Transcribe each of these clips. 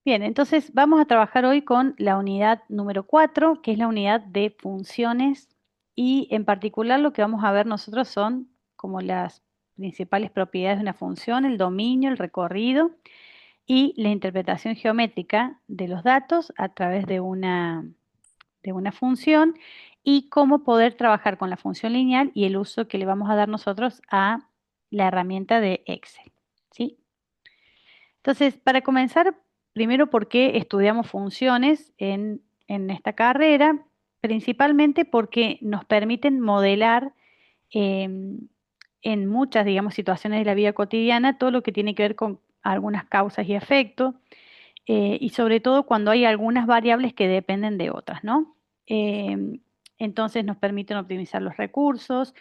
Bien, entonces vamos a trabajar hoy con la unidad número 4, que es la unidad de funciones, y en particular lo que vamos a ver nosotros son como las principales propiedades de una función, el dominio, el recorrido y la interpretación geométrica de los datos a través de una función y cómo poder trabajar con la función lineal y el uso que le vamos a dar nosotros a la herramienta de Excel. ¿Sí? Entonces, para comenzar, primero, ¿por qué estudiamos funciones en esta carrera? Principalmente porque nos permiten modelar en muchas, digamos, situaciones de la vida cotidiana todo lo que tiene que ver con algunas causas y efectos, y sobre todo cuando hay algunas variables que dependen de otras, ¿no? Entonces nos permiten optimizar los recursos,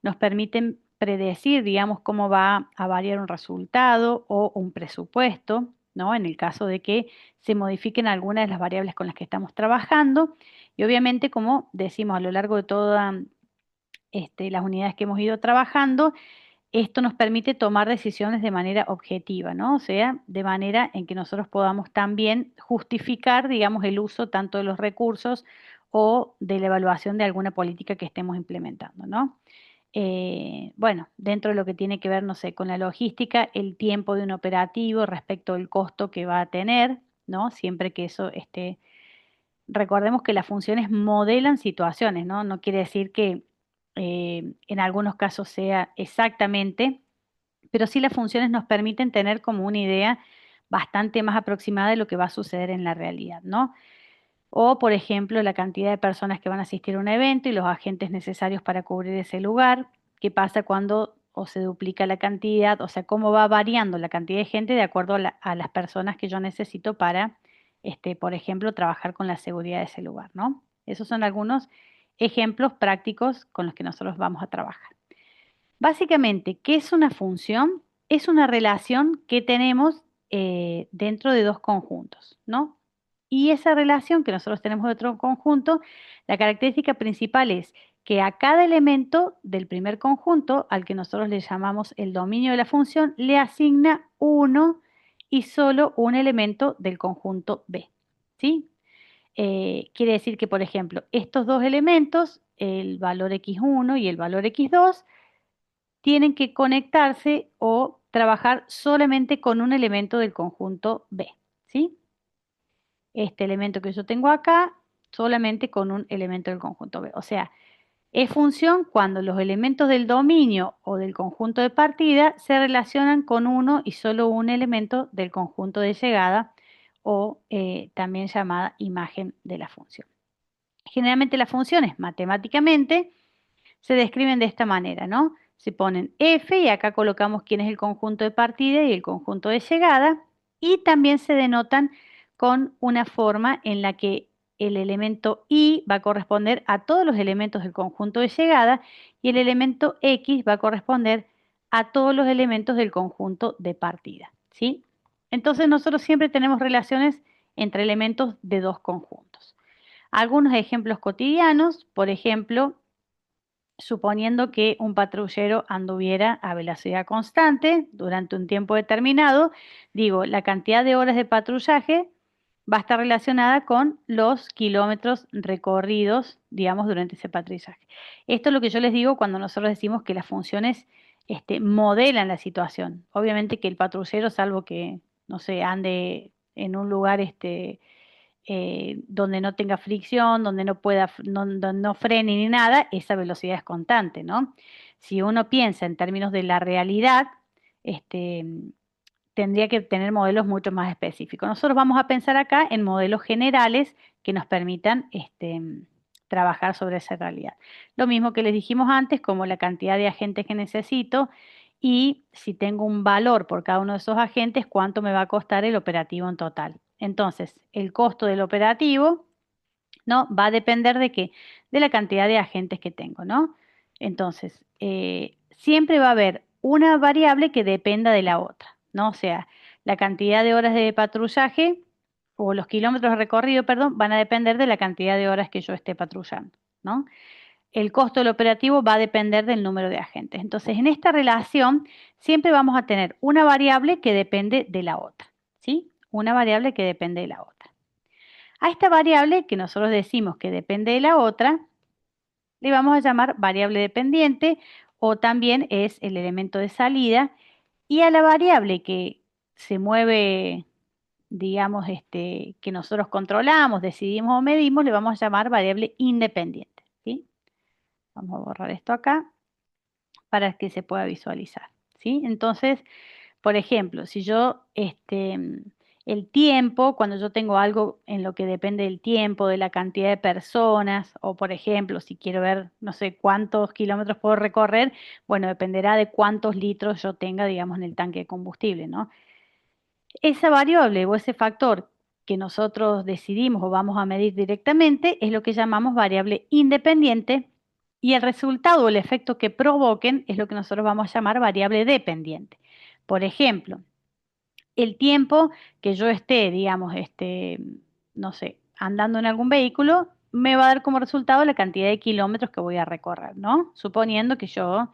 nos permiten predecir, digamos, cómo va a variar un resultado o un presupuesto, ¿no? En el caso de que se modifiquen algunas de las variables con las que estamos trabajando. Y obviamente, como decimos a lo largo de todas las unidades que hemos ido trabajando, esto nos permite tomar decisiones de manera objetiva, ¿no? O sea, de manera en que nosotros podamos también justificar, digamos, el uso tanto de los recursos o de la evaluación de alguna política que estemos implementando, ¿no? Bueno, dentro de lo que tiene que ver, no sé, con la logística, el tiempo de un operativo respecto al costo que va a tener, ¿no? Siempre que eso esté. Recordemos que las funciones modelan situaciones, ¿no? No quiere decir que en algunos casos sea exactamente, pero sí las funciones nos permiten tener como una idea bastante más aproximada de lo que va a suceder en la realidad, ¿no? O, por ejemplo, la cantidad de personas que van a asistir a un evento y los agentes necesarios para cubrir ese lugar. ¿Qué pasa cuando o se duplica la cantidad? O sea, cómo va variando la cantidad de gente de acuerdo a las personas que yo necesito para, por ejemplo, trabajar con la seguridad de ese lugar, ¿no? Esos son algunos ejemplos prácticos con los que nosotros vamos a trabajar. Básicamente, ¿qué es una función? Es una relación que tenemos dentro de dos conjuntos, ¿no? Y esa relación que nosotros tenemos de otro conjunto, la característica principal es que a cada elemento del primer conjunto, al que nosotros le llamamos el dominio de la función, le asigna uno y solo un elemento del conjunto B, ¿sí? Quiere decir que, por ejemplo, estos dos elementos, el valor x1 y el valor x2, tienen que conectarse o trabajar solamente con un elemento del conjunto B, ¿sí? Este elemento que yo tengo acá, solamente con un elemento del conjunto B. O sea, es función cuando los elementos del dominio o del conjunto de partida se relacionan con uno y solo un elemento del conjunto de llegada o también llamada imagen de la función. Generalmente las funciones matemáticamente se describen de esta manera, ¿no? Se ponen F y acá colocamos quién es el conjunto de partida y el conjunto de llegada, y también se denotan con una forma en la que el elemento Y va a corresponder a todos los elementos del conjunto de llegada y el elemento X va a corresponder a todos los elementos del conjunto de partida, ¿sí? Entonces nosotros siempre tenemos relaciones entre elementos de dos conjuntos. Algunos ejemplos cotidianos, por ejemplo, suponiendo que un patrullero anduviera a velocidad constante durante un tiempo determinado, digo, la cantidad de horas de patrullaje va a estar relacionada con los kilómetros recorridos, digamos, durante ese patrullaje. Esto es lo que yo les digo cuando nosotros decimos que las funciones modelan la situación. Obviamente que el patrullero, salvo que, no sé, ande en un lugar donde no tenga fricción, donde no pueda, donde no frene ni nada, esa velocidad es constante, ¿no? Si uno piensa en términos de la realidad, este, tendría que tener modelos mucho más específicos. Nosotros vamos a pensar acá en modelos generales que nos permitan trabajar sobre esa realidad. Lo mismo que les dijimos antes, como la cantidad de agentes que necesito y si tengo un valor por cada uno de esos agentes, cuánto me va a costar el operativo en total. Entonces, el costo del operativo, ¿no? Va a depender de qué, de la cantidad de agentes que tengo, ¿no? Entonces, siempre va a haber una variable que dependa de la otra, ¿no? O sea, la cantidad de horas de patrullaje o los kilómetros de recorrido, perdón, van a depender de la cantidad de horas que yo esté patrullando, ¿no? El costo del operativo va a depender del número de agentes. Entonces, en esta relación siempre vamos a tener una variable que depende de la otra, ¿sí? una variable que depende de la otra. A esta variable que nosotros decimos que depende de la otra, le vamos a llamar variable dependiente o también es el elemento de salida. Y a la variable que se mueve, digamos, que nosotros controlamos, decidimos o medimos, le vamos a llamar variable independiente. ¿Sí? Vamos a borrar esto acá para que se pueda visualizar. ¿Sí? Entonces, por ejemplo, si yo, el tiempo, cuando yo tengo algo en lo que depende del tiempo, de la cantidad de personas, o por ejemplo, si quiero ver, no sé, cuántos kilómetros puedo recorrer, bueno, dependerá de cuántos litros yo tenga, digamos, en el tanque de combustible, ¿no? Esa variable o ese factor que nosotros decidimos o vamos a medir directamente es lo que llamamos variable independiente y el resultado o el efecto que provoquen es lo que nosotros vamos a llamar variable dependiente. Por ejemplo, el tiempo que yo esté, digamos, no sé, andando en algún vehículo, me va a dar como resultado la cantidad de kilómetros que voy a recorrer, ¿no? Suponiendo que yo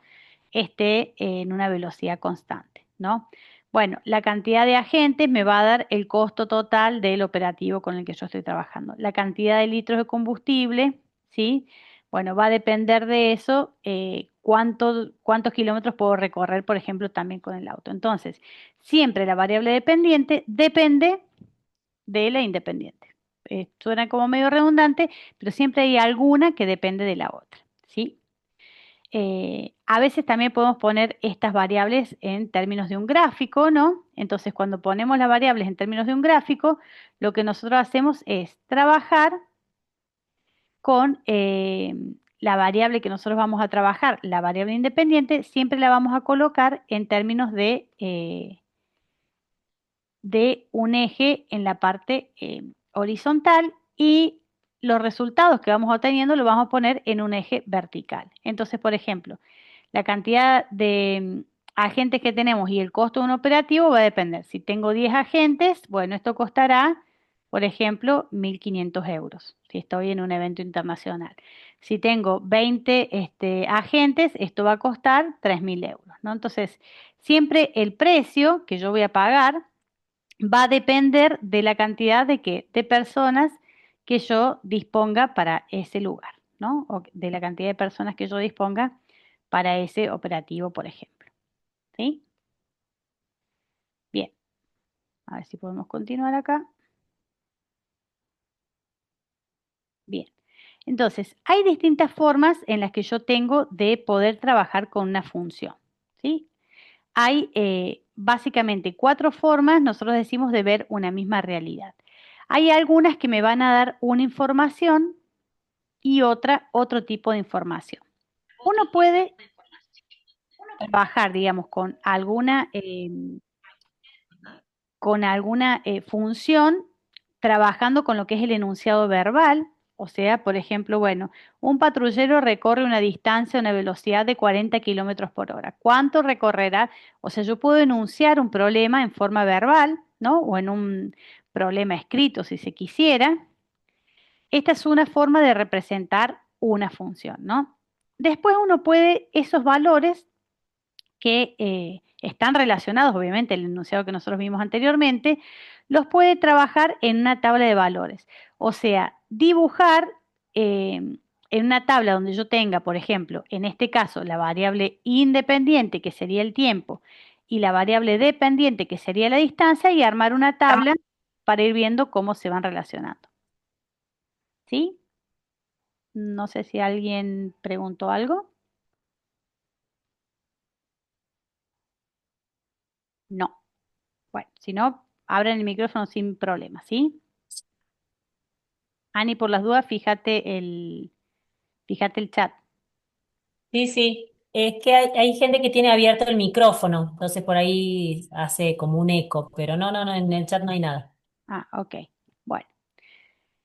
esté en una velocidad constante, ¿no? Bueno, la cantidad de agentes me va a dar el costo total del operativo con el que yo estoy trabajando. La cantidad de litros de combustible, ¿sí? Bueno, va a depender de eso, cuántos kilómetros puedo recorrer, por ejemplo, también con el auto. Entonces, siempre la variable dependiente depende de la independiente. Suena como medio redundante, pero siempre hay alguna que depende de la otra, ¿sí? A veces también podemos poner estas variables en términos de un gráfico, ¿no? Entonces, cuando ponemos las variables en términos de un gráfico, lo que nosotros hacemos es trabajar con la variable que nosotros vamos a trabajar, la variable independiente, siempre la vamos a colocar en términos de un eje en la parte horizontal y los resultados que vamos obteniendo los vamos a poner en un eje vertical. Entonces, por ejemplo, la cantidad de agentes que tenemos y el costo de un operativo va a depender. Si tengo 10 agentes, bueno, esto costará, por ejemplo, 1.500 euros, si estoy en un evento internacional. Si tengo 20 agentes, esto va a costar 3.000 euros, ¿no? Entonces, siempre el precio que yo voy a pagar va a depender de la cantidad de personas que yo disponga para ese lugar, ¿no? O de la cantidad de personas que yo disponga para ese operativo, por ejemplo. ¿Sí? Bien, a ver si podemos continuar acá. Bien. Entonces, hay distintas formas en las que yo tengo de poder trabajar con una función. ¿Sí? Hay básicamente cuatro formas, nosotros decimos, de ver una misma realidad. Hay algunas que me van a dar una información y otro tipo de información. Uno puede trabajar, digamos, con alguna función, trabajando con lo que es el enunciado verbal, o sea, por ejemplo, bueno, un patrullero recorre una distancia a una velocidad de 40 kilómetros por hora. ¿Cuánto recorrerá? O sea, yo puedo enunciar un problema en forma verbal, ¿no? O en un problema escrito, si se quisiera. Esta es una forma de representar una función, ¿no? Después uno puede esos valores que están relacionados, obviamente, el enunciado que nosotros vimos anteriormente, los puede trabajar en una tabla de valores. O sea, dibujar en una tabla donde yo tenga, por ejemplo, en este caso, la variable independiente, que sería el tiempo, y la variable dependiente, que sería la distancia, y armar una tabla para ir viendo cómo se van relacionando. ¿Sí? No sé si alguien preguntó algo. No. Bueno, si no, abran el micrófono sin problema, ¿sí? Ani, por las dudas, fíjate el chat. Sí, sí. Es que hay gente que tiene abierto el micrófono, entonces por ahí hace como un eco, pero no, no, no, en el chat no hay nada. Ah, ok. Bueno,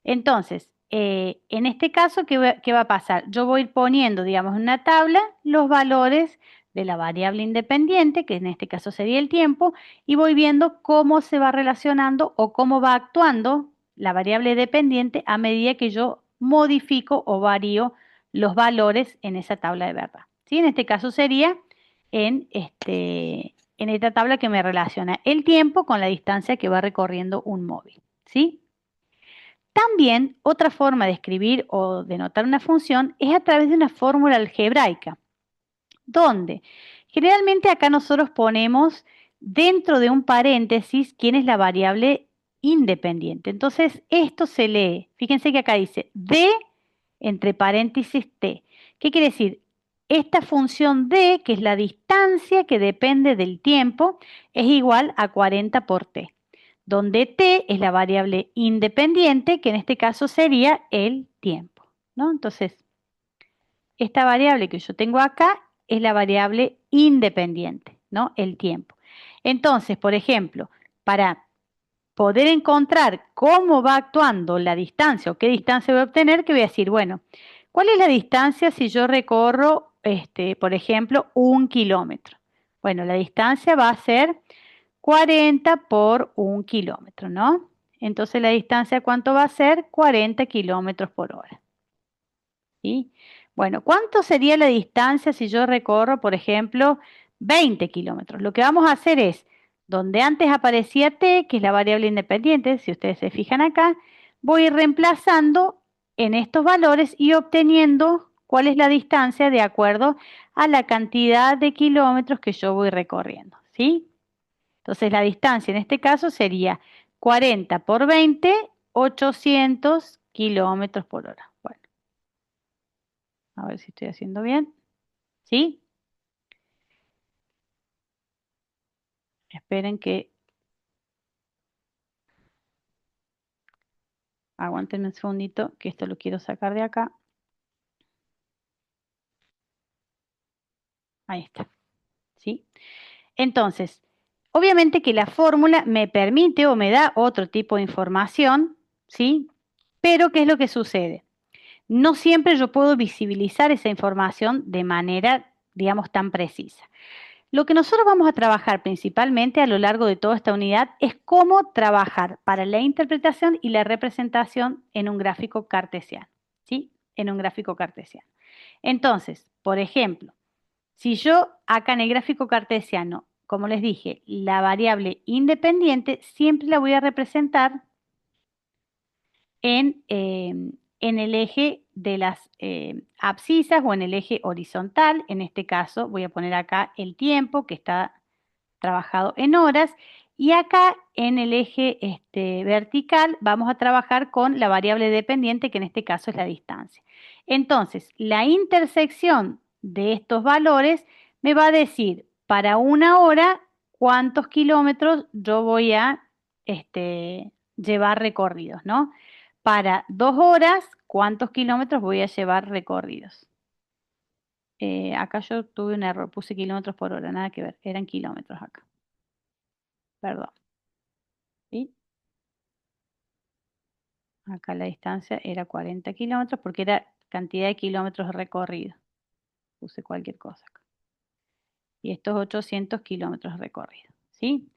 entonces, en este caso, ¿qué va a pasar? Yo voy a ir poniendo, digamos, en una tabla los valores de la variable independiente, que en este caso sería el tiempo, y voy viendo cómo se va relacionando o cómo va actuando la variable dependiente a medida que yo modifico o varío los valores en esa tabla de verdad. ¿Sí? En este caso sería en esta tabla que me relaciona el tiempo con la distancia que va recorriendo un móvil, ¿sí? También otra forma de escribir o de notar una función es a través de una fórmula algebraica, donde generalmente acá nosotros ponemos dentro de un paréntesis quién es la variable independiente. Entonces, esto se lee, fíjense que acá dice d entre paréntesis t. ¿Qué quiere decir? Esta función d, que es la distancia que depende del tiempo, es igual a 40 por t, donde t es la variable independiente, que en este caso sería el tiempo, ¿no? Entonces, esta variable que yo tengo acá es la variable independiente, ¿no? El tiempo. Entonces, por ejemplo, para poder encontrar cómo va actuando la distancia o qué distancia voy a obtener, que voy a decir, bueno, ¿cuál es la distancia si yo recorro, por ejemplo, 1 kilómetro? Bueno, la distancia va a ser 40 por 1 kilómetro, ¿no? Entonces la distancia, ¿cuánto va a ser? 40 kilómetros por hora. ¿Sí? Bueno, ¿cuánto sería la distancia si yo recorro, por ejemplo, 20 kilómetros? Lo que vamos a hacer es, donde antes aparecía t, que es la variable independiente, si ustedes se fijan acá, voy reemplazando en estos valores y obteniendo cuál es la distancia de acuerdo a la cantidad de kilómetros que yo voy recorriendo, ¿sí? Entonces la distancia en este caso sería 40 por 20, 800 kilómetros por hora. Bueno, a ver si estoy haciendo bien. ¿Sí? Esperen que aguanten un segundito, que esto lo quiero sacar de acá. Ahí está. ¿Sí? Entonces, obviamente que la fórmula me permite o me da otro tipo de información, ¿sí? Pero, ¿qué es lo que sucede? No siempre yo puedo visibilizar esa información de manera, digamos, tan precisa. Lo que nosotros vamos a trabajar principalmente a lo largo de toda esta unidad es cómo trabajar para la interpretación y la representación en un gráfico cartesiano, ¿sí? En un gráfico cartesiano. Entonces, por ejemplo, si yo acá en el gráfico cartesiano, como les dije, la variable independiente siempre la voy a representar en el eje de las abscisas o en el eje horizontal. En este caso voy a poner acá el tiempo que está trabajado en horas y acá en el eje vertical vamos a trabajar con la variable dependiente que en este caso es la distancia. Entonces, la intersección de estos valores me va a decir para una hora cuántos kilómetros yo voy a llevar recorridos, ¿no? Para 2 horas, ¿cuántos kilómetros voy a llevar recorridos? Acá yo tuve un error, puse kilómetros por hora, nada que ver, eran kilómetros acá. Perdón. ¿Sí? Acá la distancia era 40 kilómetros porque era cantidad de kilómetros recorridos. Puse cualquier cosa acá. Y estos 800 kilómetros recorridos. ¿Sí?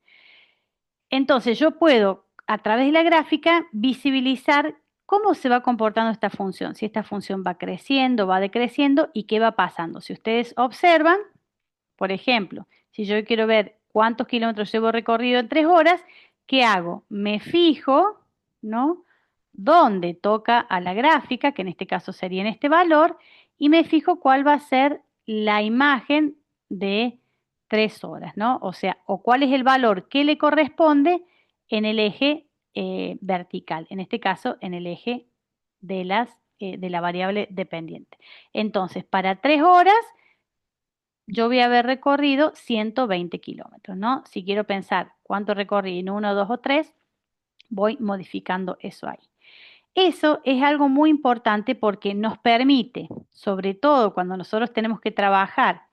Entonces yo puedo, a través de la gráfica, visibilizar cómo se va comportando esta función. Si esta función va creciendo, va decreciendo y qué va pasando. Si ustedes observan, por ejemplo, si yo quiero ver cuántos kilómetros llevo recorrido en 3 horas, ¿qué hago? Me fijo, ¿no? Dónde toca a la gráfica, que en este caso sería en este valor, y me fijo cuál va a ser la imagen de 3 horas, ¿no? O sea, o cuál es el valor que le corresponde en el eje vertical, en este caso en el eje de la variable dependiente. Entonces, para 3 horas yo voy a haber recorrido 120 kilómetros, ¿no? Si quiero pensar cuánto recorrí en 1, 2 o 3, voy modificando eso ahí. Eso es algo muy importante porque nos permite, sobre todo cuando nosotros tenemos que trabajar,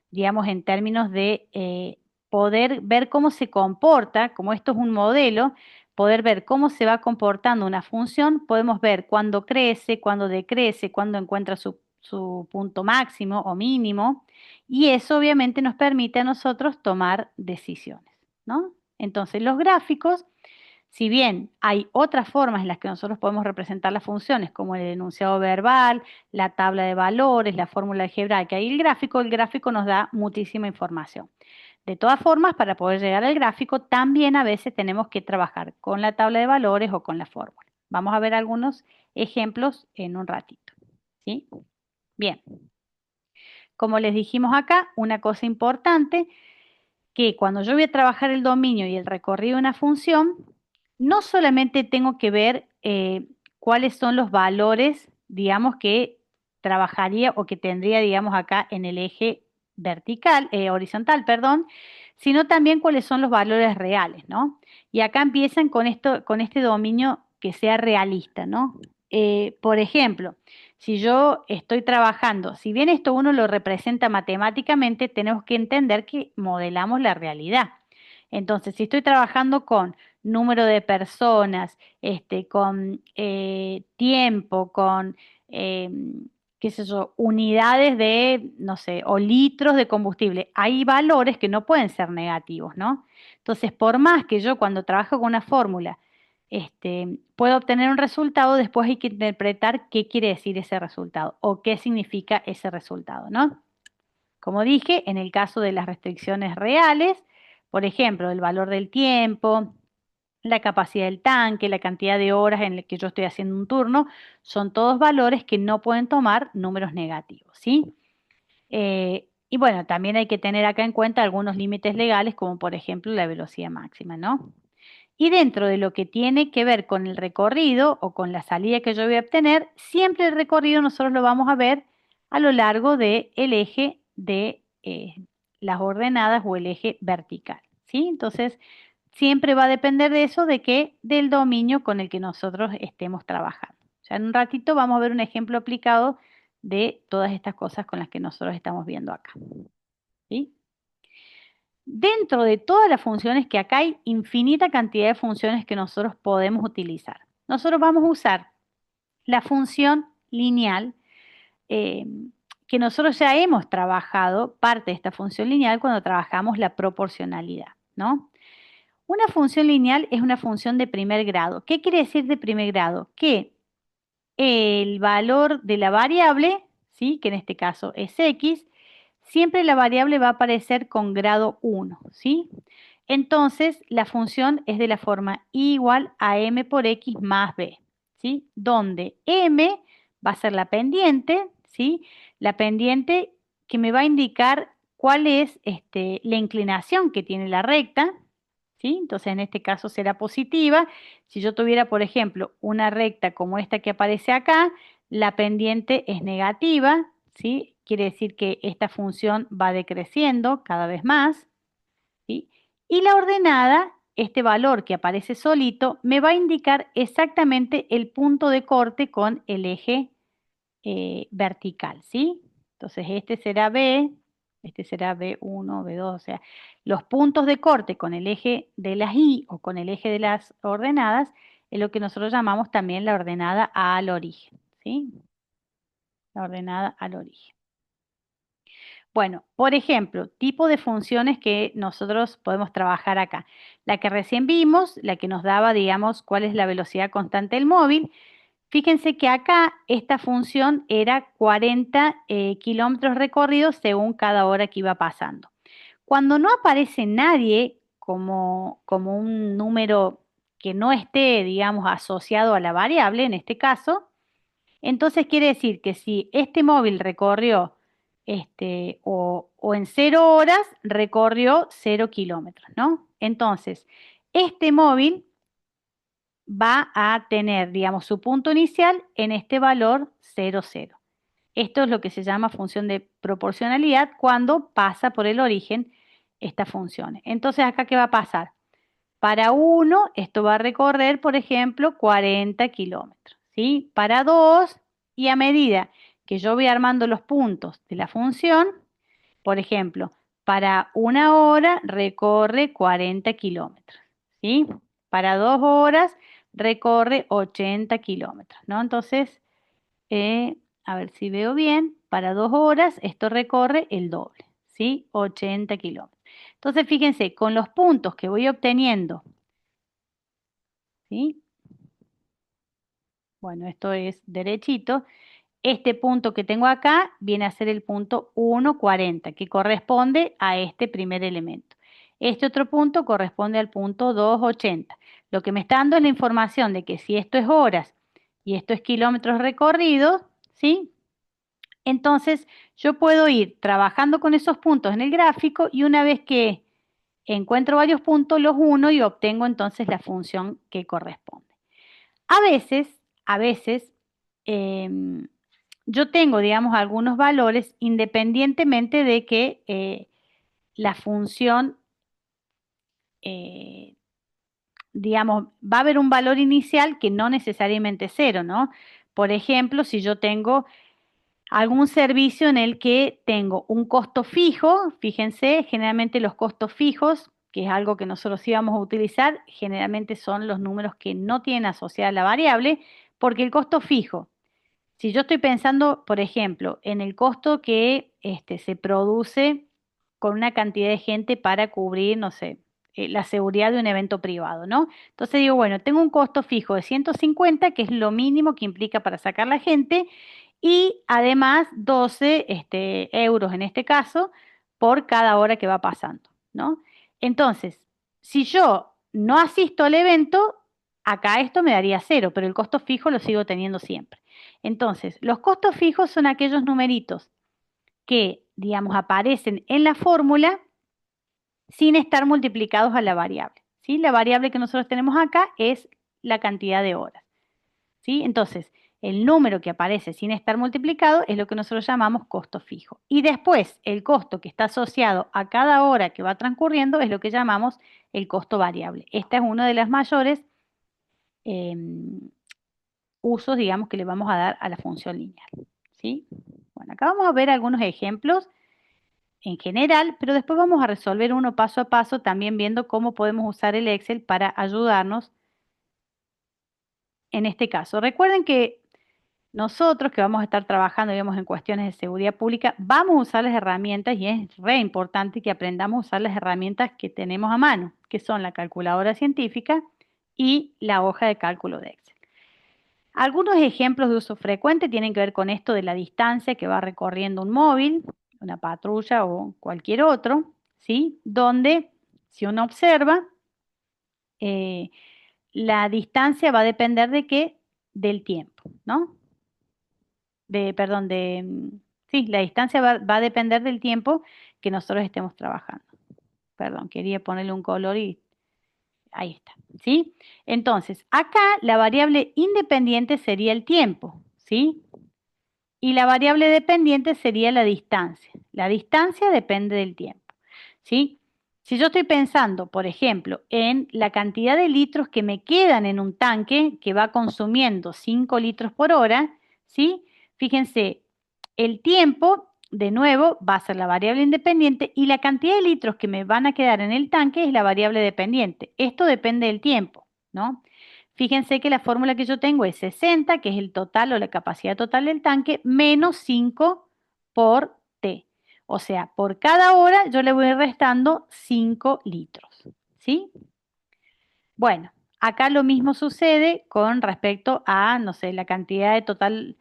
digamos, en términos de poder ver cómo se comporta, como esto es un modelo, poder ver cómo se va comportando una función, podemos ver cuándo crece, cuándo decrece, cuándo encuentra su punto máximo o mínimo, y eso obviamente nos permite a nosotros tomar decisiones, ¿no? Entonces, los gráficos, si bien hay otras formas en las que nosotros podemos representar las funciones, como el enunciado verbal, la tabla de valores, la fórmula algebraica y el gráfico nos da muchísima información. De todas formas, para poder llegar al gráfico, también a veces tenemos que trabajar con la tabla de valores o con la fórmula. Vamos a ver algunos ejemplos en un ratito. ¿Sí? Bien, como les dijimos acá, una cosa importante, que cuando yo voy a trabajar el dominio y el recorrido de una función, no solamente tengo que ver cuáles son los valores, digamos, que trabajaría o que tendría, digamos, acá en el eje vertical, horizontal, perdón, sino también cuáles son los valores reales, ¿no? Y acá empiezan con esto, con este dominio que sea realista, ¿no? Por ejemplo, si yo estoy trabajando, si bien esto uno lo representa matemáticamente, tenemos que entender que modelamos la realidad. Entonces, si estoy trabajando con número de personas, con tiempo, con, eh, qué sé yo, unidades de, no sé, o litros de combustible, hay valores que no pueden ser negativos, ¿no? Entonces, por más que yo cuando trabajo con una fórmula, puedo obtener un resultado, después hay que interpretar qué quiere decir ese resultado o qué significa ese resultado, ¿no? Como dije, en el caso de las restricciones reales, por ejemplo, el valor del tiempo, la capacidad del tanque, la cantidad de horas en las que yo estoy haciendo un turno, son todos valores que no pueden tomar números negativos, ¿sí? Y bueno, también hay que tener acá en cuenta algunos límites legales, como por ejemplo la velocidad máxima, ¿no? Y dentro de lo que tiene que ver con el recorrido o con la salida que yo voy a obtener, siempre el recorrido nosotros lo vamos a ver a lo largo del eje de las ordenadas o el eje vertical, ¿sí? Entonces, siempre va a depender de eso, de qué, del dominio con el que nosotros estemos trabajando. Ya en un ratito vamos a ver un ejemplo aplicado de todas estas cosas con las que nosotros estamos viendo acá, ¿sí? Dentro de todas las funciones que acá hay infinita cantidad de funciones que nosotros podemos utilizar. Nosotros vamos a usar la función lineal, eh, que nosotros ya hemos trabajado parte de esta función lineal cuando trabajamos la proporcionalidad, ¿no? Una función lineal es una función de primer grado. ¿Qué quiere decir de primer grado? Que el valor de la variable, ¿sí? Que en este caso es x, siempre la variable va a aparecer con grado 1, ¿sí? Entonces, la función es de la forma y igual a m por x más b, ¿sí? Donde m va a ser la pendiente, ¿sí? La pendiente que me va a indicar cuál es la inclinación que tiene la recta, ¿sí? Entonces, en este caso será positiva. Si yo tuviera, por ejemplo, una recta como esta que aparece acá, la pendiente es negativa, ¿sí? Quiere decir que esta función va decreciendo cada vez más, ¿sí? Y la ordenada, este valor que aparece solito, me va a indicar exactamente el punto de corte con el eje vertical, ¿sí? Entonces este será B, este será B1, B2, o sea, los puntos de corte con el eje de las Y o con el eje de las ordenadas es lo que nosotros llamamos también la ordenada al origen, ¿sí? La ordenada al origen. Bueno, por ejemplo, tipo de funciones que nosotros podemos trabajar acá. La que recién vimos, la que nos daba, digamos, cuál es la velocidad constante del móvil. Fíjense que acá esta función era 40 kilómetros recorridos según cada hora que iba pasando. Cuando no aparece nadie como un número que no esté, digamos, asociado a la variable, en este caso, entonces quiere decir que si este móvil recorrió, o en 0 horas, recorrió 0 kilómetros, ¿no? Entonces, este móvil va a tener, digamos, su punto inicial en este valor 0, 0. Esto es lo que se llama función de proporcionalidad cuando pasa por el origen esta función. Entonces, acá, ¿qué va a pasar? Para 1, esto va a recorrer, por ejemplo, 40 kilómetros, ¿sí? Para 2, y a medida que yo voy armando los puntos de la función, por ejemplo, para 1 hora recorre 40 kilómetros, ¿sí? Para 2 horas recorre 80 kilómetros, ¿no? Entonces, a ver si veo bien, para 2 horas esto recorre el doble, ¿sí? 80 kilómetros. Entonces, fíjense, con los puntos que voy obteniendo, ¿sí? Bueno, esto es derechito. Este punto que tengo acá viene a ser el punto 1,40, que corresponde a este primer elemento. Este otro punto corresponde al punto 2,80. Lo que me está dando es la información de que si esto es horas y esto es kilómetros recorridos, ¿sí? Entonces yo puedo ir trabajando con esos puntos en el gráfico y una vez que encuentro varios puntos, los uno y obtengo entonces la función que corresponde. A veces, yo tengo, digamos, algunos valores independientemente de que la función, eh, digamos, va a haber un valor inicial que no necesariamente es cero, ¿no? Por ejemplo, si yo tengo algún servicio en el que tengo un costo fijo, fíjense, generalmente los costos fijos, que es algo que nosotros íbamos a utilizar, generalmente son los números que no tienen asociada la variable, porque el costo fijo, si yo estoy pensando, por ejemplo, en el costo que se produce con una cantidad de gente para cubrir, no sé, la seguridad de un evento privado, ¿no? Entonces digo, bueno, tengo un costo fijo de 150, que es lo mínimo que implica para sacar la gente, y además 12 euros en este caso por cada hora que va pasando, ¿no? Entonces, si yo no asisto al evento, acá esto me daría cero, pero el costo fijo lo sigo teniendo siempre. Entonces, los costos fijos son aquellos numeritos que, digamos, aparecen en la fórmula sin estar multiplicados a la variable, ¿sí? La variable que nosotros tenemos acá es la cantidad de horas, ¿sí? Entonces, el número que aparece sin estar multiplicado es lo que nosotros llamamos costo fijo. Y después, el costo que está asociado a cada hora que va transcurriendo es lo que llamamos el costo variable. Esta es una de las mayores eh, usos, digamos, que le vamos a dar a la función lineal, ¿sí? Bueno, acá vamos a ver algunos ejemplos en general, pero después vamos a resolver uno paso a paso, también viendo cómo podemos usar el Excel para ayudarnos en este caso. Recuerden que nosotros que vamos a estar trabajando, digamos, en cuestiones de seguridad pública, vamos a usar las herramientas y es re importante que aprendamos a usar las herramientas que tenemos a mano, que son la calculadora científica y la hoja de cálculo de Excel. Algunos ejemplos de uso frecuente tienen que ver con esto de la distancia que va recorriendo un móvil, una patrulla o cualquier otro, ¿sí? Donde, si uno observa, eh, la distancia va a depender de qué? Del tiempo, ¿no? Perdón, sí, la distancia va a depender del tiempo que nosotros estemos trabajando. Perdón, quería ponerle un color y ahí está, ¿sí? Entonces, acá la variable independiente sería el tiempo, ¿sí? Y la variable dependiente sería la distancia. La distancia depende del tiempo, ¿sí? Si yo estoy pensando, por ejemplo, en la cantidad de litros que me quedan en un tanque que va consumiendo 5 litros por hora, ¿sí? Fíjense, el tiempo, de nuevo, va a ser la variable independiente y la cantidad de litros que me van a quedar en el tanque es la variable dependiente. Esto depende del tiempo, ¿no? Fíjense que la fórmula que yo tengo es 60, que es el total o la capacidad total del tanque, menos 5 por T. O sea, por cada hora yo le voy restando 5 litros, ¿sí? Bueno, acá lo mismo sucede con respecto a, no sé, la cantidad de total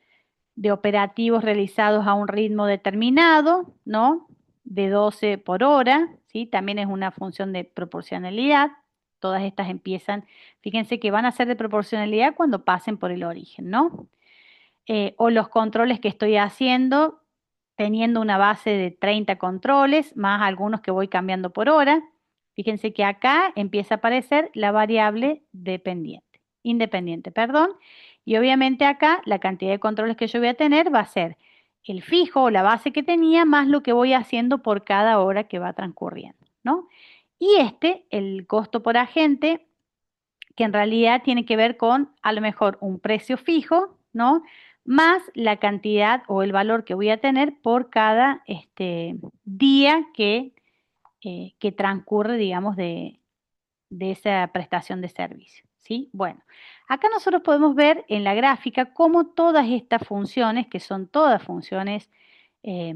de operativos realizados a un ritmo determinado, ¿no? De 12 por hora, ¿sí? También es una función de proporcionalidad. Todas estas empiezan, fíjense que van a ser de proporcionalidad cuando pasen por el origen, ¿no? O los controles que estoy haciendo, teniendo una base de 30 controles, más algunos que voy cambiando por hora. Fíjense que acá empieza a aparecer la variable dependiente, independiente, perdón. Y obviamente acá la cantidad de controles que yo voy a tener va a ser el fijo o la base que tenía más lo que voy haciendo por cada hora que va transcurriendo, ¿no? Y el costo por agente, que en realidad tiene que ver con a lo mejor un precio fijo, ¿no? Más la cantidad o el valor que voy a tener por cada día que transcurre, digamos, de esa prestación de servicio, ¿sí? Bueno, acá nosotros podemos ver en la gráfica cómo todas estas funciones, que son todas funciones, eh,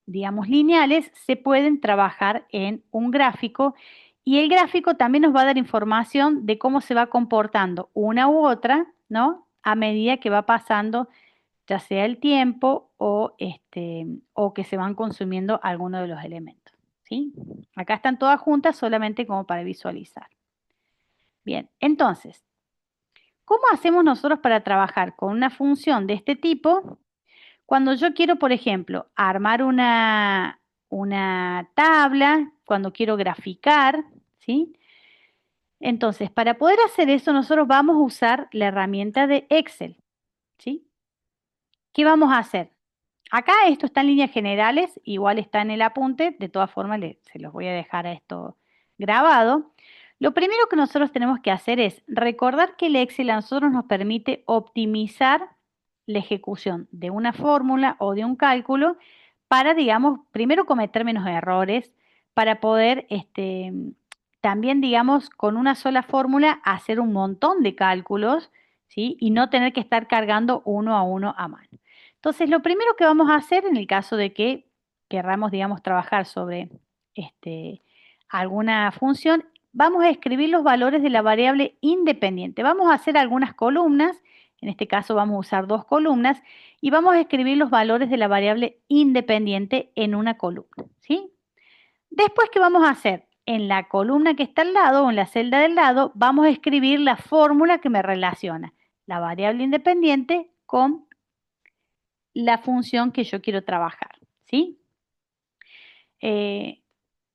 digamos, lineales, se pueden trabajar en un gráfico y el gráfico también nos va a dar información de cómo se va comportando una u otra, ¿no? A medida que va pasando ya sea el tiempo o que se van consumiendo algunos de los elementos. ¿Sí? Acá están todas juntas solamente como para visualizar. Bien, entonces, ¿cómo hacemos nosotros para trabajar con una función de este tipo? Cuando yo quiero, por ejemplo, armar una tabla, cuando quiero graficar, ¿sí? Entonces, para poder hacer eso, nosotros vamos a usar la herramienta de Excel, ¿sí? ¿Qué vamos a hacer? Acá esto está en líneas generales, igual está en el apunte, de todas formas se los voy a dejar a esto grabado. Lo primero que nosotros tenemos que hacer es recordar que el Excel a nosotros nos permite optimizar la ejecución de una fórmula o de un cálculo para, digamos, primero cometer menos errores, para poder también, digamos, con una sola fórmula hacer un montón de cálculos, ¿sí? Y no tener que estar cargando uno a uno a mano. Entonces, lo primero que vamos a hacer en el caso de que querramos, digamos, trabajar sobre alguna función, vamos a escribir los valores de la variable independiente. Vamos a hacer algunas columnas, en este caso vamos a usar dos columnas, y vamos a escribir los valores de la variable independiente en una columna, ¿sí? Después, ¿qué vamos a hacer? En la columna que está al lado o en la celda del lado, vamos a escribir la fórmula que me relaciona la variable independiente con la función que yo quiero trabajar, ¿sí? Eh,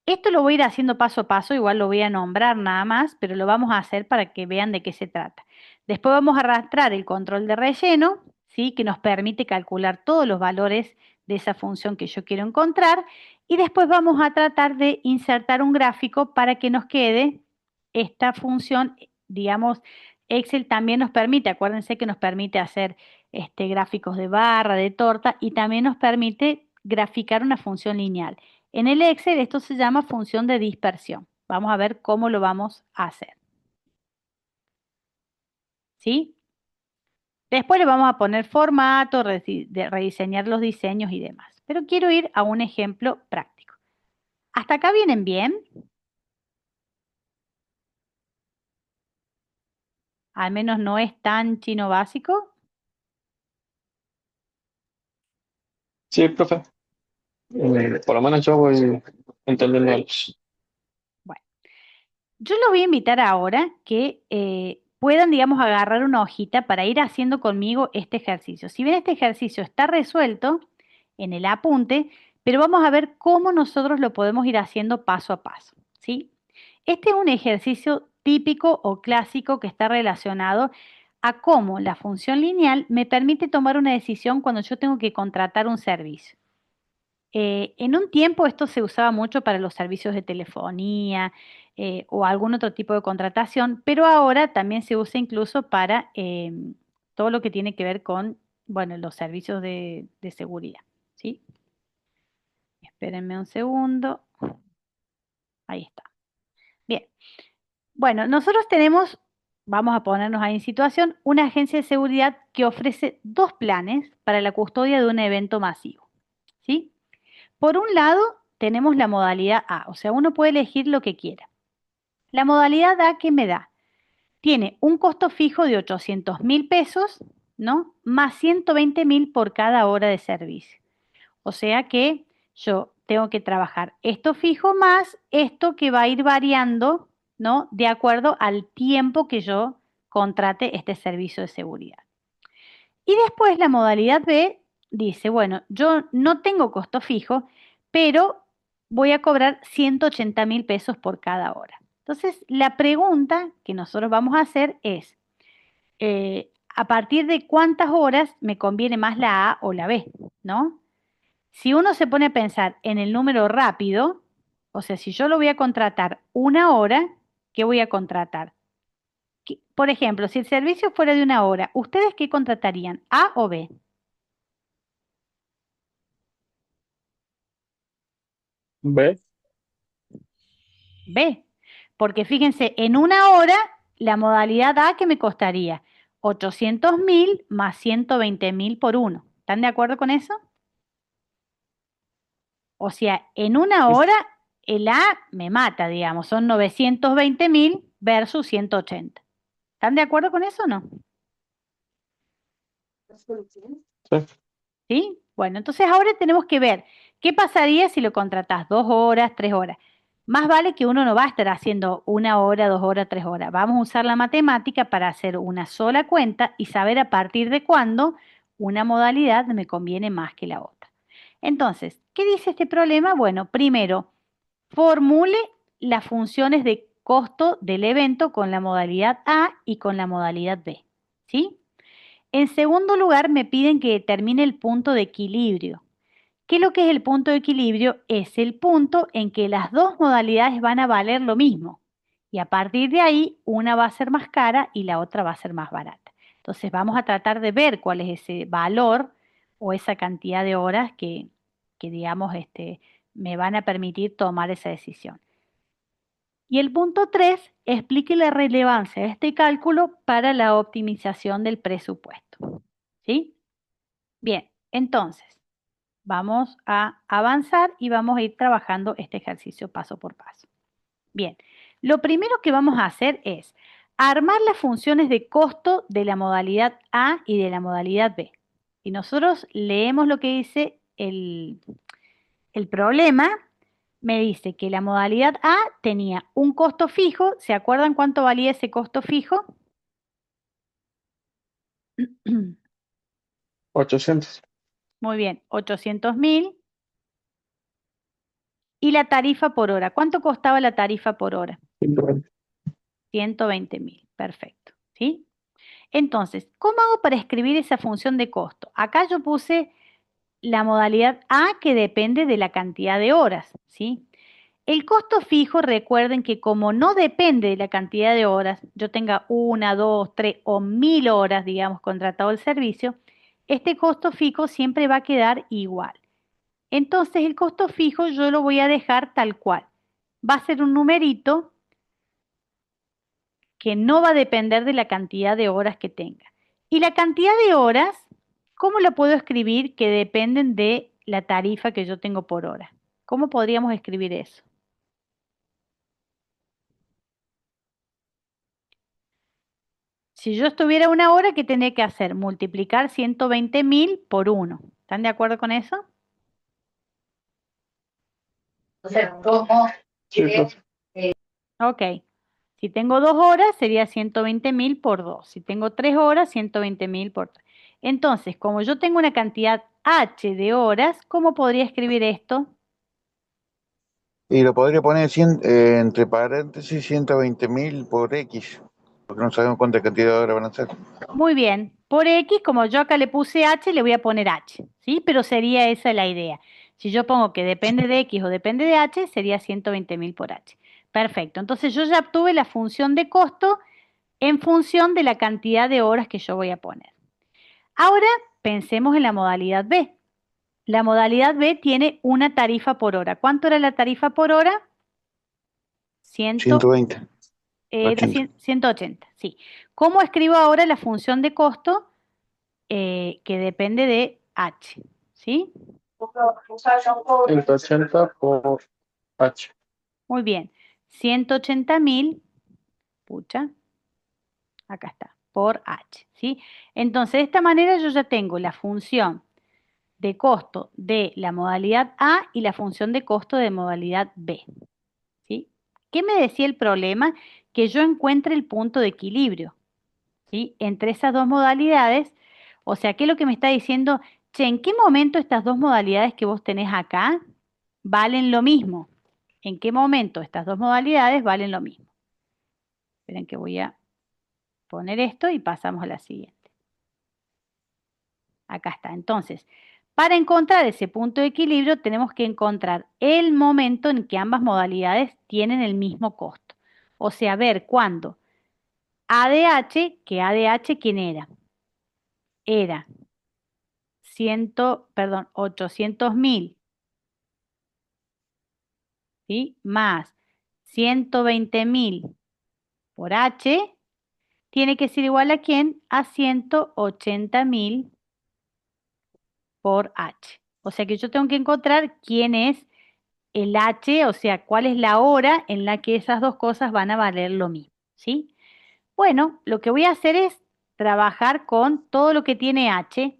Esto lo voy a ir haciendo paso a paso, igual lo voy a nombrar nada más, pero lo vamos a hacer para que vean de qué se trata. Después vamos a arrastrar el control de relleno, ¿sí? Que nos permite calcular todos los valores de esa función que yo quiero encontrar. Y después vamos a tratar de insertar un gráfico para que nos quede esta función, digamos, Excel también nos permite, acuérdense que nos permite hacer gráficos de barra, de torta, y también nos permite graficar una función lineal. En el Excel esto se llama función de dispersión. Vamos a ver cómo lo vamos a hacer. ¿Sí? Después le vamos a poner formato, rediseñar los diseños y demás. Pero quiero ir a un ejemplo práctico. ¿Hasta acá vienen bien? Al menos no es tan chino básico. Sí, profe. Por lo menos yo voy entendiendo los. Bueno, yo los voy a invitar ahora que puedan, digamos, agarrar una hojita para ir haciendo conmigo este ejercicio. Si bien este ejercicio está resuelto en el apunte, pero vamos a ver cómo nosotros lo podemos ir haciendo paso a paso, ¿sí? Este es un ejercicio típico o clásico que está relacionado a cómo la función lineal me permite tomar una decisión cuando yo tengo que contratar un servicio. En un tiempo esto se usaba mucho para los servicios de telefonía o algún otro tipo de contratación, pero ahora también se usa incluso para todo lo que tiene que ver con, bueno, los servicios de seguridad, ¿sí? Espérenme un segundo. Ahí está. Bien. Bueno, nosotros tenemos, vamos a ponernos ahí en situación, una agencia de seguridad que ofrece dos planes para la custodia de un evento masivo, ¿sí? Por un lado, tenemos la modalidad A, o sea, uno puede elegir lo que quiera. La modalidad A, ¿qué me da? Tiene un costo fijo de 800.000 pesos, ¿no? Más 120.000 por cada hora de servicio. O sea que yo tengo que trabajar esto fijo más esto que va a ir variando, ¿no? De acuerdo al tiempo que yo contrate este servicio de seguridad. Y después la modalidad B dice, bueno, yo no tengo costo fijo, pero voy a cobrar 180.000 pesos por cada hora. Entonces, la pregunta que nosotros vamos a hacer es, ¿a partir de cuántas horas me conviene más la A o la B? ¿No? Si uno se pone a pensar en el número rápido, o sea, si yo lo voy a contratar una hora, ¿qué voy a contratar? Por ejemplo, si el servicio fuera de una hora, ¿ustedes qué contratarían? ¿A o B? ¿Ve? B. Porque fíjense, en una hora, la modalidad A que me costaría 800.000 más 120.000 por uno. ¿Están de acuerdo con eso? O sea, en una hora el A me mata, digamos, son 920.000 versus 180. ¿Están de acuerdo con eso o no? Sí. ¿Sí? Bueno, entonces ahora tenemos que ver qué pasaría si lo contratás 2 horas, 3 horas. Más vale que uno no va a estar haciendo 1 hora, 2 horas, 3 horas. Vamos a usar la matemática para hacer una sola cuenta y saber a partir de cuándo una modalidad me conviene más que la otra. Entonces, ¿qué dice este problema? Bueno, primero, formule las funciones de costo del evento con la modalidad A y con la modalidad B. ¿Sí? En segundo lugar, me piden que determine el punto de equilibrio. ¿Qué es lo que es el punto de equilibrio? Es el punto en que las dos modalidades van a valer lo mismo. Y a partir de ahí, una va a ser más cara y la otra va a ser más barata. Entonces vamos a tratar de ver cuál es ese valor o esa cantidad de horas que digamos, me van a permitir tomar esa decisión. Y el punto 3, explique la relevancia de este cálculo para la optimización del presupuesto. ¿Sí? Bien, entonces vamos a avanzar y vamos a ir trabajando este ejercicio paso por paso. Bien, lo primero que vamos a hacer es armar las funciones de costo de la modalidad A y de la modalidad B. Y nosotros leemos lo que dice el problema. Me dice que la modalidad A tenía un costo fijo. ¿Se acuerdan cuánto valía ese costo fijo? 800. Muy bien, 800.000. Y la tarifa por hora. ¿Cuánto costaba la tarifa por hora? 120. 120.000. Perfecto. ¿Sí? Entonces, ¿cómo hago para escribir esa función de costo? Acá yo puse la modalidad A que depende de la cantidad de horas. ¿Sí? El costo fijo, recuerden que como no depende de la cantidad de horas, yo tenga 1, 2, 3 o 1000 horas, digamos, contratado el servicio, este costo fijo siempre va a quedar igual. Entonces el costo fijo yo lo voy a dejar tal cual. Va a ser un numerito que no va a depender de la cantidad de horas que tenga. Y la cantidad de horas, ¿cómo la puedo escribir que dependen de la tarifa que yo tengo por hora? ¿Cómo podríamos escribir eso? Si yo estuviera 1 hora, ¿qué tendría que hacer? Multiplicar 120.000 por 1. ¿Están de acuerdo con eso? Sí, profe. Ok. Si tengo 2 horas, sería 120.000 por 2. Si tengo 3 horas, 120.000 por 3. Entonces, como yo tengo una cantidad H de horas, ¿cómo podría escribir esto? Y lo podría poner entre paréntesis 120.000 por X, porque no sabemos cuánta cantidad de horas van a ser. Muy bien. Por X, como yo acá le puse H, le voy a poner H, ¿sí? Pero sería esa la idea. Si yo pongo que depende de X o depende de H, sería 120.000 por H. Perfecto. Entonces yo ya obtuve la función de costo en función de la cantidad de horas que yo voy a poner. Ahora pensemos en la modalidad B. La modalidad B tiene una tarifa por hora. ¿Cuánto era la tarifa por hora? 100, 120, era 80. 180, sí. ¿Cómo escribo ahora la función de costo que depende de H? ¿Sí? 180 por H. Muy bien. 180.000, pucha, acá está, por H, ¿sí? Entonces, de esta manera yo ya tengo la función de costo de la modalidad A y la función de costo de modalidad B. ¿Sí? ¿Qué me decía el problema? Que yo encuentre el punto de equilibrio, ¿sí? Entre esas dos modalidades. O sea, ¿qué es lo que me está diciendo? Che, ¿en qué momento estas dos modalidades que vos tenés acá valen lo mismo? ¿En qué momento estas dos modalidades valen lo mismo? Esperen que voy a poner esto y pasamos a la siguiente. Acá está. Entonces, para encontrar ese punto de equilibrio tenemos que encontrar el momento en que ambas modalidades tienen el mismo costo. O sea, ver cuándo ADH, que ADH, ¿quién era? Era 800.000, ¿sí? Más 120.000 por H, tiene que ser igual a quién? A 180.000 por H. O sea que yo tengo que encontrar quién es el H, o sea, cuál es la hora en la que esas dos cosas van a valer lo mismo, ¿sí? Bueno, lo que voy a hacer es trabajar con todo lo que tiene H,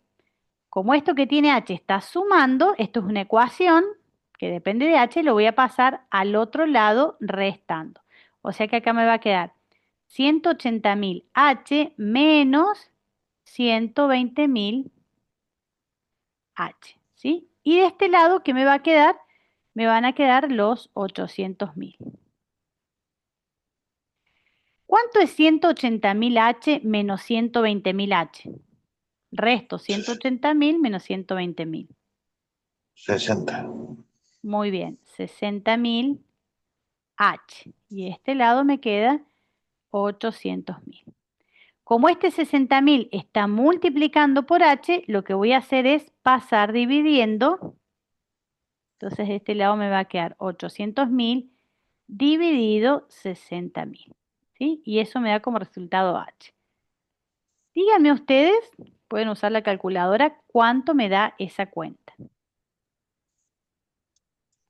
como esto que tiene h está sumando, esto es una ecuación que depende de h, lo voy a pasar al otro lado restando. O sea que acá me va a quedar 180.000 h menos 120.000 h, ¿sí? Y de este lado, ¿qué me va a quedar? Me van a quedar los 800.000. ¿Cuánto es 180.000 h menos 120.000 h? Resto 180.000 menos 120.000. 60. Muy bien, 60.000 h. Y este lado me queda 800.000. Como este 60.000 está multiplicando por h, lo que voy a hacer es pasar dividiendo. Entonces de este lado me va a quedar 800.000 dividido 60.000. ¿Sí? Y eso me da como resultado h. Díganme ustedes, pueden usar la calculadora, cuánto me da esa cuenta.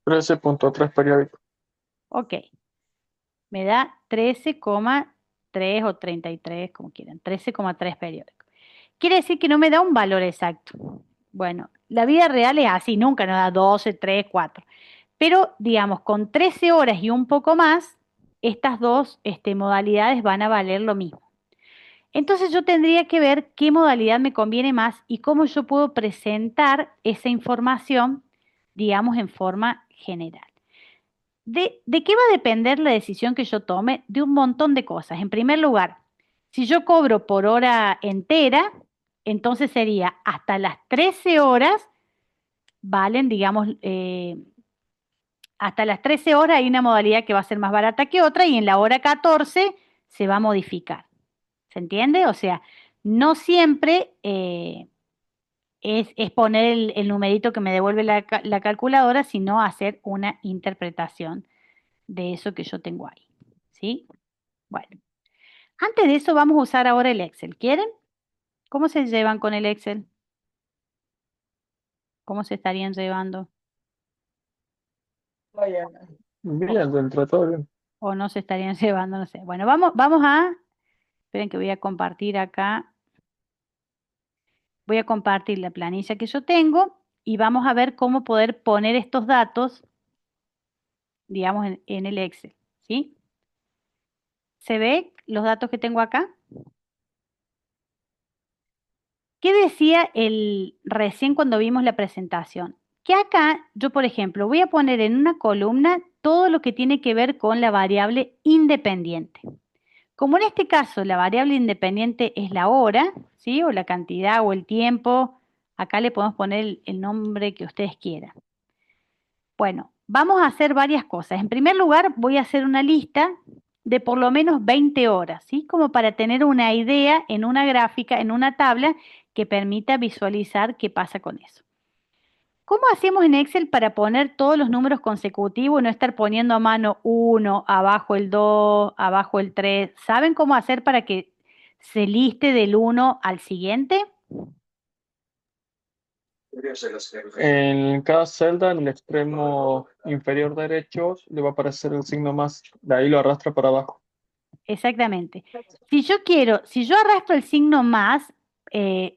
13.3 periódicos. Ok, me da 13,3 o 33, como quieran, 13,3 periódicos. Quiere decir que no me da un valor exacto. Bueno, la vida real es así, nunca nos da 12, 3, 4. Pero, digamos, con 13 horas y un poco más, estas dos modalidades van a valer lo mismo. Entonces yo tendría que ver qué modalidad me conviene más y cómo yo puedo presentar esa información, digamos, en forma general. ¿De qué va a depender la decisión que yo tome? De un montón de cosas. En primer lugar, si yo cobro por hora entera, entonces sería hasta las 13 horas, valen, digamos, hasta las 13 horas hay una modalidad que va a ser más barata que otra y en la hora 14 se va a modificar. ¿Se entiende? O sea, no siempre es poner el numerito que me devuelve la calculadora, sino hacer una interpretación de eso que yo tengo ahí. ¿Sí? Bueno, antes de eso vamos a usar ahora el Excel. ¿Quieren? ¿Cómo se llevan con el Excel? ¿Cómo se estarían llevando? Bien, dentro de todo bien. ¿O no se estarían llevando? No sé. Bueno, esperen que voy a compartir acá. Voy a compartir la planilla que yo tengo y vamos a ver cómo poder poner estos datos, digamos, en el Excel. ¿Sí? ¿Se ve los datos que tengo acá? ¿Qué decía recién cuando vimos la presentación? Que acá yo, por ejemplo, voy a poner en una columna todo lo que tiene que ver con la variable independiente. Como en este caso la variable independiente es la hora, ¿sí? O la cantidad o el tiempo, acá le podemos poner el nombre que ustedes quieran. Bueno, vamos a hacer varias cosas. En primer lugar, voy a hacer una lista de por lo menos 20 horas, ¿sí? Como para tener una idea en una gráfica, en una tabla que permita visualizar qué pasa con eso. ¿Cómo hacemos en Excel para poner todos los números consecutivos y no estar poniendo a mano 1, abajo el 2, abajo el 3? ¿Saben cómo hacer para que se liste del 1 al siguiente? En cada celda, en el extremo inferior derecho, le va a aparecer el signo más. De ahí lo arrastra para abajo. Exactamente. Si yo arrastro el signo más,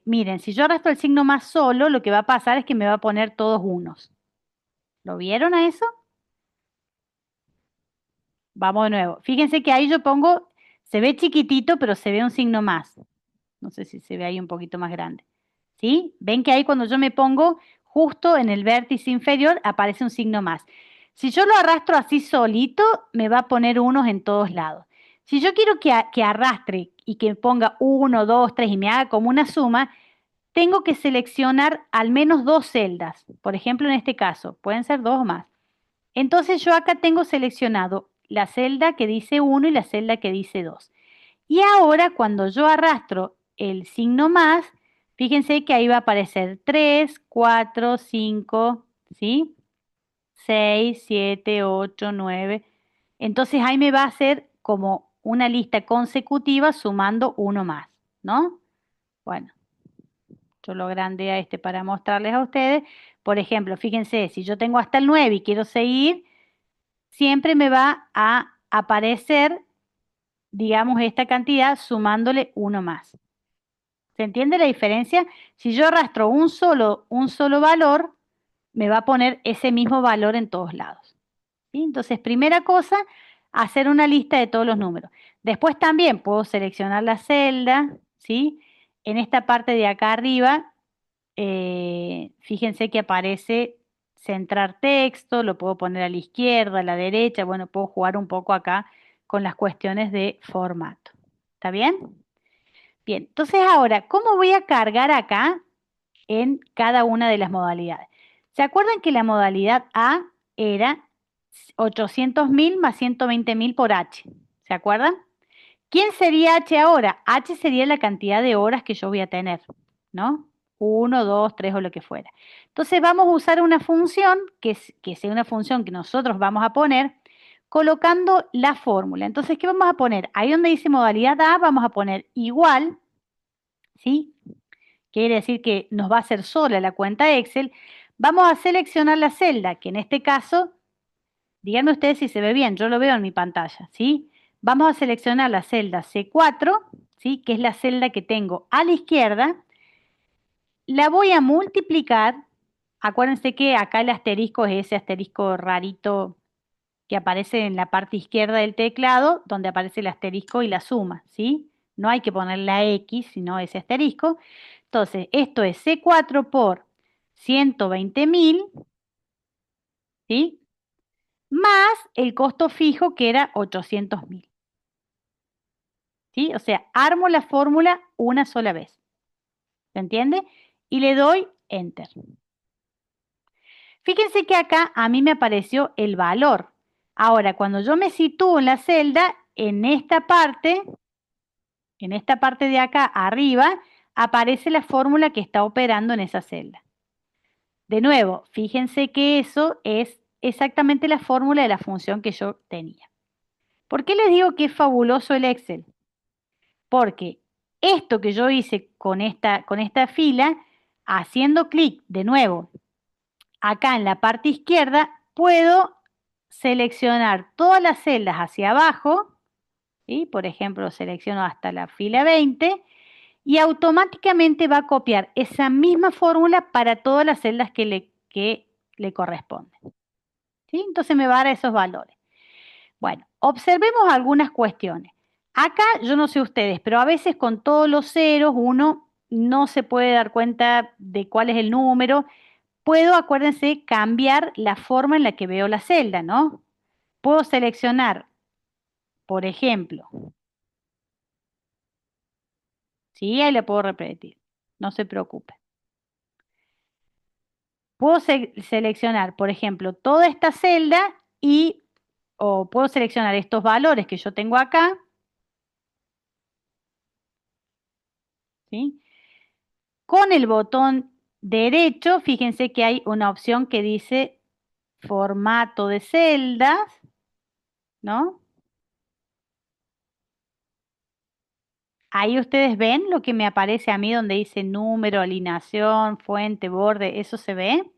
miren, si yo arrastro el signo más solo, lo que va a pasar es que me va a poner todos unos. ¿Lo vieron a eso? Vamos de nuevo. Fíjense que ahí yo pongo, se ve chiquitito, pero se ve un signo más. No sé si se ve ahí un poquito más grande. ¿Sí? Ven que ahí cuando yo me pongo justo en el vértice inferior aparece un signo más. Si yo lo arrastro así solito, me va a poner unos en todos lados. Si yo quiero que arrastre y que ponga 1, 2, 3 y me haga como una suma, tengo que seleccionar al menos dos celdas. Por ejemplo, en este caso, pueden ser dos o más. Entonces yo acá tengo seleccionado la celda que dice 1 y la celda que dice 2. Y ahora cuando yo arrastro el signo más, fíjense que ahí va a aparecer 3, 4, 5, ¿sí? 6, 7, 8, 9. Entonces ahí me va a hacer como una lista consecutiva sumando uno más, ¿no? Bueno, yo lo agrandé a este para mostrarles a ustedes. Por ejemplo, fíjense, si yo tengo hasta el 9 y quiero seguir, siempre me va a aparecer, digamos, esta cantidad sumándole uno más. ¿Se entiende la diferencia? Si yo arrastro un solo valor, me va a poner ese mismo valor en todos lados. ¿Sí? Entonces, primera cosa, hacer una lista de todos los números. Después también puedo seleccionar la celda, ¿sí? En esta parte de acá arriba, fíjense que aparece centrar texto, lo puedo poner a la izquierda, a la derecha, bueno, puedo jugar un poco acá con las cuestiones de formato. ¿Está bien? Bien, entonces ahora, ¿cómo voy a cargar acá en cada una de las modalidades? ¿Se acuerdan que la modalidad A era 800.000 más 120.000 por H? ¿Se acuerdan? ¿Quién sería H ahora? H sería la cantidad de horas que yo voy a tener, ¿no? 1, 2, 3 o lo que fuera. Entonces vamos a usar una función, que sea una función que nosotros vamos a poner, colocando la fórmula. Entonces, ¿qué vamos a poner? Ahí donde dice modalidad A, vamos a poner igual, ¿sí? Quiere decir que nos va a hacer sola la cuenta Excel. Vamos a seleccionar la celda, que en este caso, díganme ustedes si se ve bien, yo lo veo en mi pantalla, ¿sí? Vamos a seleccionar la celda C4, ¿sí? Que es la celda que tengo a la izquierda. La voy a multiplicar. Acuérdense que acá el asterisco es ese asterisco rarito que aparece en la parte izquierda del teclado, donde aparece el asterisco y la suma, ¿sí? No hay que poner la X, sino ese asterisco. Entonces, esto es C4 por 120.000, ¿sí? Más el costo fijo que era 800.000, ¿sí? O sea, armo la fórmula una sola vez, ¿se entiende? Y le doy Enter. Fíjense que acá a mí me apareció el valor. Ahora, cuando yo me sitúo en la celda, en esta parte de acá arriba, aparece la fórmula que está operando en esa celda. De nuevo, fíjense que eso es exactamente la fórmula de la función que yo tenía. ¿Por qué les digo que es fabuloso el Excel? Porque esto que yo hice con esta fila, haciendo clic de nuevo acá en la parte izquierda, puedo seleccionar todas las celdas hacia abajo, ¿sí? Por ejemplo, selecciono hasta la fila 20 y automáticamente va a copiar esa misma fórmula para todas las celdas que le corresponden, ¿sí? Entonces me va a dar esos valores. Bueno, observemos algunas cuestiones. Acá, yo no sé ustedes, pero a veces con todos los ceros uno no se puede dar cuenta de cuál es el número. Puedo, acuérdense, cambiar la forma en la que veo la celda, ¿no? Puedo seleccionar, por ejemplo, sí, ahí le puedo repetir, no se preocupe. Puedo seleccionar, por ejemplo, toda esta celda o puedo seleccionar estos valores que yo tengo acá, ¿sí? Con el botón derecho, fíjense que hay una opción que dice formato de celdas, ¿no? Ahí ustedes ven lo que me aparece a mí donde dice número, alineación, fuente, borde, ¿eso se ve?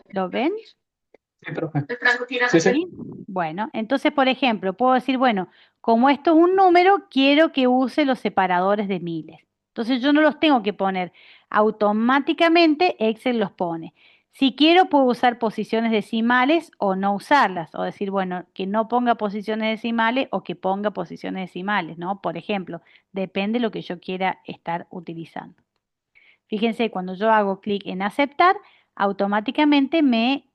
¿Lo ven? Sí, profe. Sí, sí. ¿Sí? Bueno, entonces, por ejemplo, puedo decir, bueno, como esto es un número, quiero que use los separadores de miles. Entonces yo no los tengo que poner, automáticamente Excel los pone. Si quiero, puedo usar posiciones decimales o no usarlas, o decir, bueno, que no ponga posiciones decimales o que ponga posiciones decimales, ¿no? Por ejemplo, depende de lo que yo quiera estar utilizando. Fíjense, cuando yo hago clic en aceptar, automáticamente me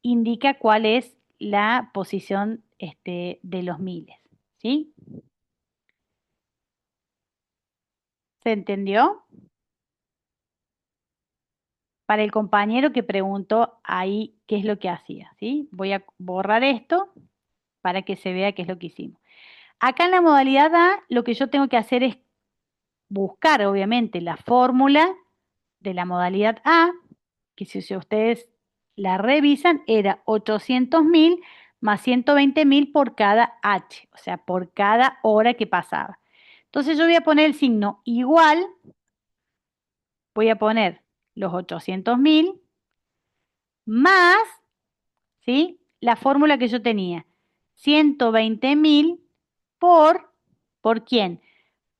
indica cuál es la posición de los miles, ¿sí? ¿Se entendió? Para el compañero que preguntó ahí qué es lo que hacía, ¿sí? Voy a borrar esto para que se vea qué es lo que hicimos. Acá en la modalidad A, lo que yo tengo que hacer es buscar, obviamente, la fórmula de la modalidad A, que si ustedes la revisan, era 800.000 más 120.000 por cada H, o sea, por cada hora que pasaba. Entonces yo voy a poner el signo igual, voy a poner los 800.000 más, ¿sí? La fórmula que yo tenía, 120.000 ¿por quién?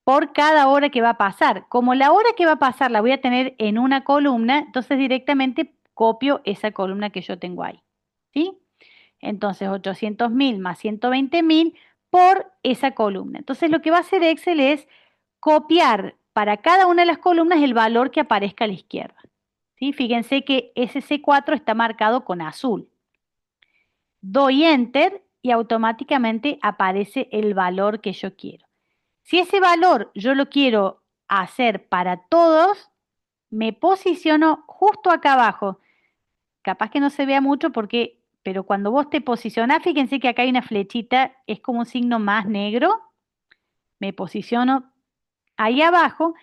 Por cada hora que va a pasar. Como la hora que va a pasar la voy a tener en una columna, entonces directamente copio esa columna que yo tengo ahí. ¿Sí? Entonces 800.000 más 120.000 por esa columna. Entonces lo que va a hacer Excel es copiar para cada una de las columnas el valor que aparezca a la izquierda. ¿Sí? Fíjense que ese C4 está marcado con azul. Doy Enter y automáticamente aparece el valor que yo quiero. Si ese valor yo lo quiero hacer para todos, me posiciono justo acá abajo. Capaz que no se vea mucho pero cuando vos te posicionás, fíjense que acá hay una flechita, es como un signo más negro. Me posiciono ahí abajo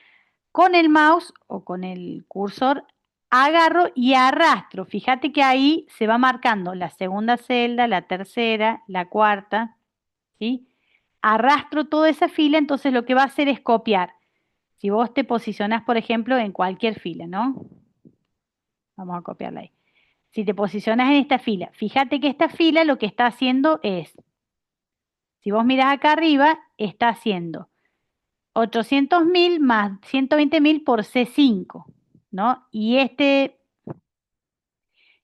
con el mouse o con el cursor, agarro y arrastro. Fíjate que ahí se va marcando la segunda celda, la tercera, la cuarta, ¿sí? Arrastro toda esa fila, entonces lo que va a hacer es copiar. Si vos te posicionás, por ejemplo, en cualquier fila, ¿no? Vamos a copiarla ahí. Si te posicionas en esta fila, fíjate que esta fila lo que está haciendo es, si vos mirás acá arriba, está haciendo 800.000 más 120.000 por C5, ¿no? Y este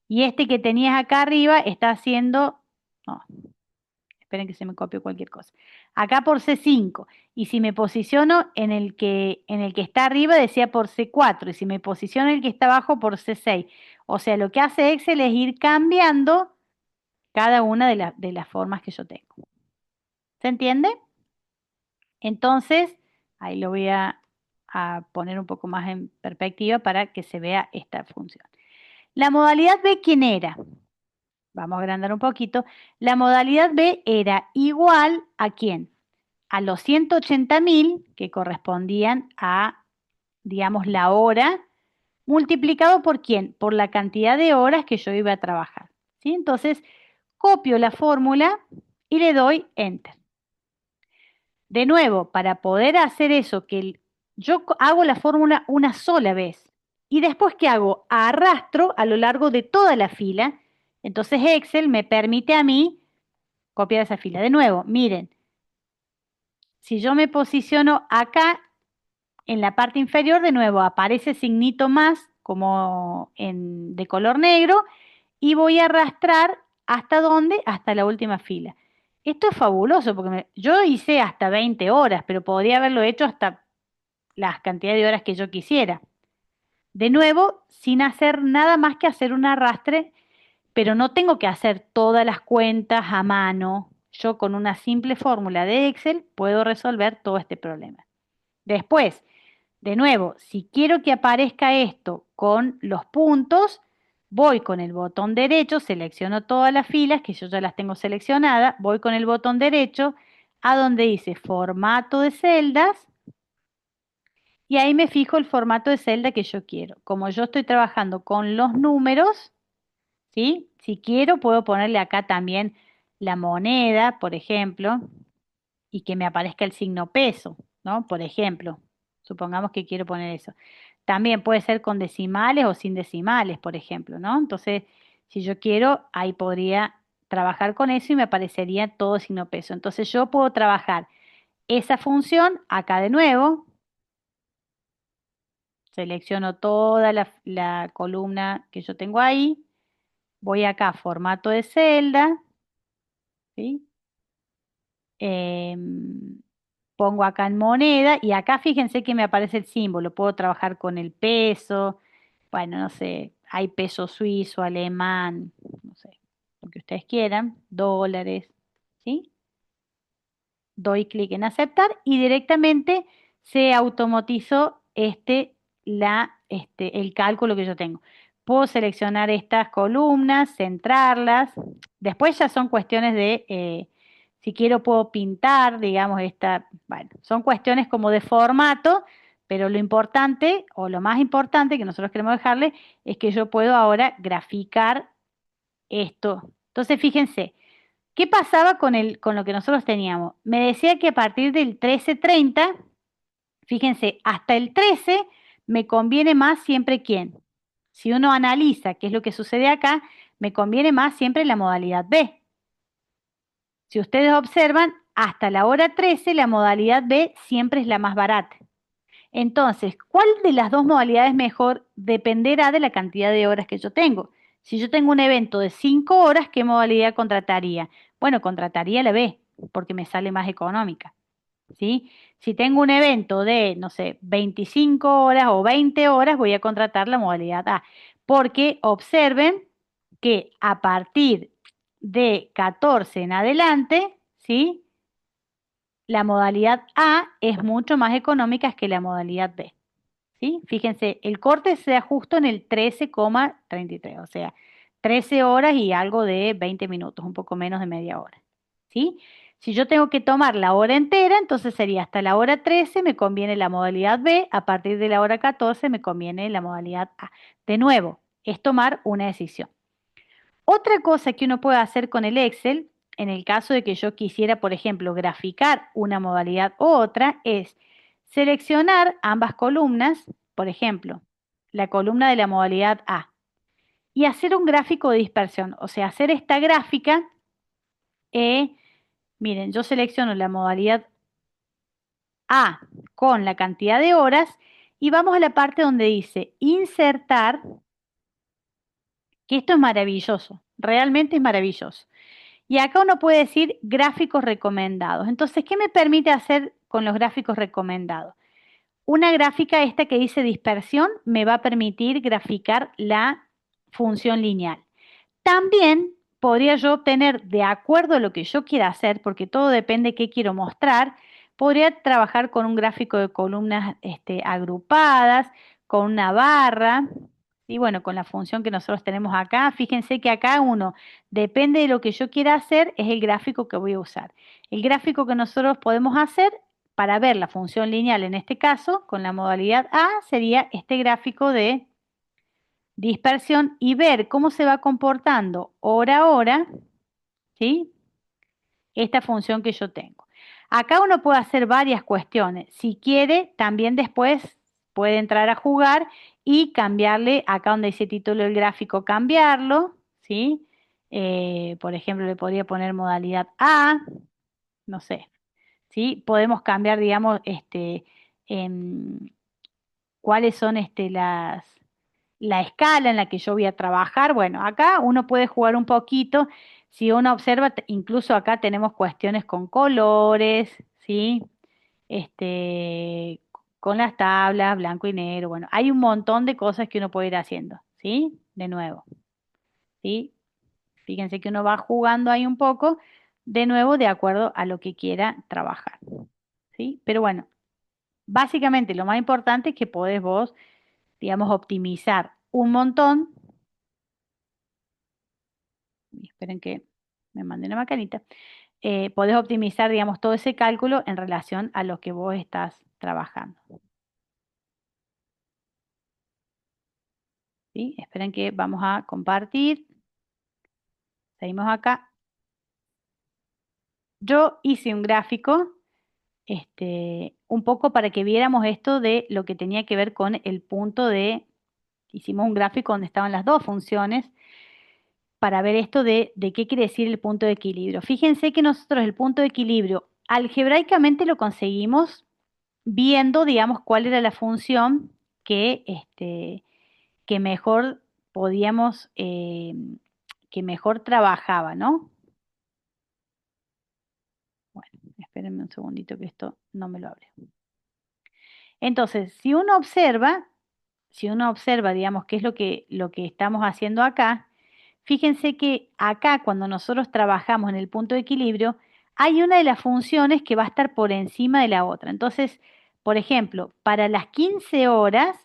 que tenías acá arriba está haciendo, no, esperen que se me copió cualquier cosa. Acá por C5. Y si me posiciono en el que está arriba, decía por C4. Y si me posiciono en el que está abajo, por C6. O sea, lo que hace Excel es ir cambiando cada una de las formas que yo tengo. ¿Se entiende? Entonces, ahí lo voy a poner un poco más en perspectiva para que se vea esta función. La modalidad B, ¿quién era? Vamos a agrandar un poquito. La modalidad B era igual ¿a quién? A los 180.000 que correspondían a, digamos, la hora, multiplicado por quién? Por la cantidad de horas que yo iba a trabajar. ¿Sí? Entonces, copio la fórmula y le doy Enter. De nuevo, para poder hacer eso, yo hago la fórmula una sola vez y después ¿qué hago? Arrastro a lo largo de toda la fila. Entonces Excel me permite a mí copiar esa fila. De nuevo, miren, si yo me posiciono acá en la parte inferior, de nuevo aparece signito más como de color negro y voy a arrastrar ¿hasta dónde? Hasta la última fila. Esto es fabuloso porque yo hice hasta 20 horas, pero podría haberlo hecho hasta las cantidades de horas que yo quisiera. De nuevo, sin hacer nada más que hacer un arrastre, pero no tengo que hacer todas las cuentas a mano. Yo con una simple fórmula de Excel puedo resolver todo este problema. Después, de nuevo, si quiero que aparezca esto con los puntos, voy con el botón derecho, selecciono todas las filas, que yo ya las tengo seleccionadas, voy con el botón derecho a donde dice formato de celdas y ahí me fijo el formato de celda que yo quiero. Como yo estoy trabajando con los números, ¿sí? Si quiero puedo ponerle acá también la moneda, por ejemplo, y que me aparezca el signo peso, ¿no? Por ejemplo, supongamos que quiero poner eso. También puede ser con decimales o sin decimales, por ejemplo, ¿no? Entonces, si yo quiero, ahí podría trabajar con eso y me aparecería todo signo peso. Entonces, yo puedo trabajar esa función acá de nuevo. Selecciono toda la columna que yo tengo ahí. Voy acá a formato de celda, ¿sí? Pongo acá en moneda y acá fíjense que me aparece el símbolo. Puedo trabajar con el peso, bueno, no sé, hay peso suizo, alemán, no sé, lo que ustedes quieran, dólares, ¿sí? Doy clic en aceptar y directamente se automatizó el cálculo que yo tengo. Puedo seleccionar estas columnas, centrarlas. Después ya son cuestiones de, si quiero puedo pintar, digamos, bueno, son cuestiones como de formato, pero lo importante o lo más importante que nosotros queremos dejarle es que yo puedo ahora graficar esto. Entonces, fíjense, ¿qué pasaba con lo que nosotros teníamos? Me decía que a partir del 13:30, fíjense, hasta el 13 me conviene más siempre quién. Si uno analiza qué es lo que sucede acá, me conviene más siempre la modalidad B. Si ustedes observan, hasta la hora 13 la modalidad B siempre es la más barata. Entonces, ¿cuál de las dos modalidades mejor? Dependerá de la cantidad de horas que yo tengo. Si yo tengo un evento de 5 horas, ¿qué modalidad contrataría? Bueno, contrataría la B, porque me sale más económica, ¿sí? Si tengo un evento de, no sé, 25 horas o 20 horas, voy a contratar la modalidad A, porque observen que a partir de 14 en adelante, ¿sí? La modalidad A es mucho más económica que la modalidad B, ¿sí? Fíjense, el corte se da justo en el 13,33, o sea, 13 horas y algo de 20 minutos, un poco menos de media hora, ¿sí? Si yo tengo que tomar la hora entera, entonces sería hasta la hora 13 me conviene la modalidad B, a partir de la hora 14 me conviene la modalidad A. De nuevo, es tomar una decisión. Otra cosa que uno puede hacer con el Excel, en el caso de que yo quisiera, por ejemplo, graficar una modalidad u otra, es seleccionar ambas columnas, por ejemplo, la columna de la modalidad A, y hacer un gráfico de dispersión. O sea, hacer esta gráfica, miren, yo selecciono la modalidad A con la cantidad de horas y vamos a la parte donde dice insertar, que esto es maravilloso, realmente es maravilloso. Y acá uno puede decir gráficos recomendados. Entonces, ¿qué me permite hacer con los gráficos recomendados? Una gráfica esta que dice dispersión me va a permitir graficar la función lineal. También podría yo obtener, de acuerdo a lo que yo quiera hacer, porque todo depende de qué quiero mostrar, podría trabajar con un gráfico de columnas agrupadas, con una barra, y bueno, con la función que nosotros tenemos acá. Fíjense que acá uno, depende de lo que yo quiera hacer, es el gráfico que voy a usar. El gráfico que nosotros podemos hacer para ver la función lineal, en este caso, con la modalidad A, sería este gráfico de dispersión y ver cómo se va comportando hora a hora, ¿sí? Esta función que yo tengo. Acá uno puede hacer varias cuestiones. Si quiere, también después puede entrar a jugar y cambiarle, acá donde dice título del gráfico, cambiarlo, ¿sí? Por ejemplo, le podría poner modalidad A, no sé, ¿sí? Podemos cambiar, digamos, cuáles son la escala en la que yo voy a trabajar. Bueno, acá uno puede jugar un poquito. Si uno observa, incluso acá tenemos cuestiones con colores, ¿sí? Con las tablas, blanco y negro. Bueno, hay un montón de cosas que uno puede ir haciendo, ¿sí? De nuevo, ¿sí? Fíjense que uno va jugando ahí un poco, de nuevo, de acuerdo a lo que quiera trabajar, ¿sí? Pero bueno, básicamente lo más importante es que podés vos, digamos, optimizar un montón. Esperen que me mande una macanita. Podés optimizar, digamos, todo ese cálculo en relación a lo que vos estás trabajando. ¿Sí? Esperen que vamos a compartir. Seguimos acá. Yo hice un gráfico, un poco para que viéramos esto de lo que tenía que ver con el punto de, hicimos un gráfico donde estaban las dos funciones, para ver esto de qué quiere decir el punto de equilibrio. Fíjense que nosotros el punto de equilibrio algebraicamente lo conseguimos viendo, digamos, cuál era la función que mejor podíamos, que mejor trabajaba, ¿no? Bueno, espérenme un segundito que esto no me lo abre. Entonces, si uno observa, digamos, qué es lo que estamos haciendo acá, fíjense que acá cuando nosotros trabajamos en el punto de equilibrio, hay una de las funciones que va a estar por encima de la otra. Entonces, por ejemplo, para las 15 horas,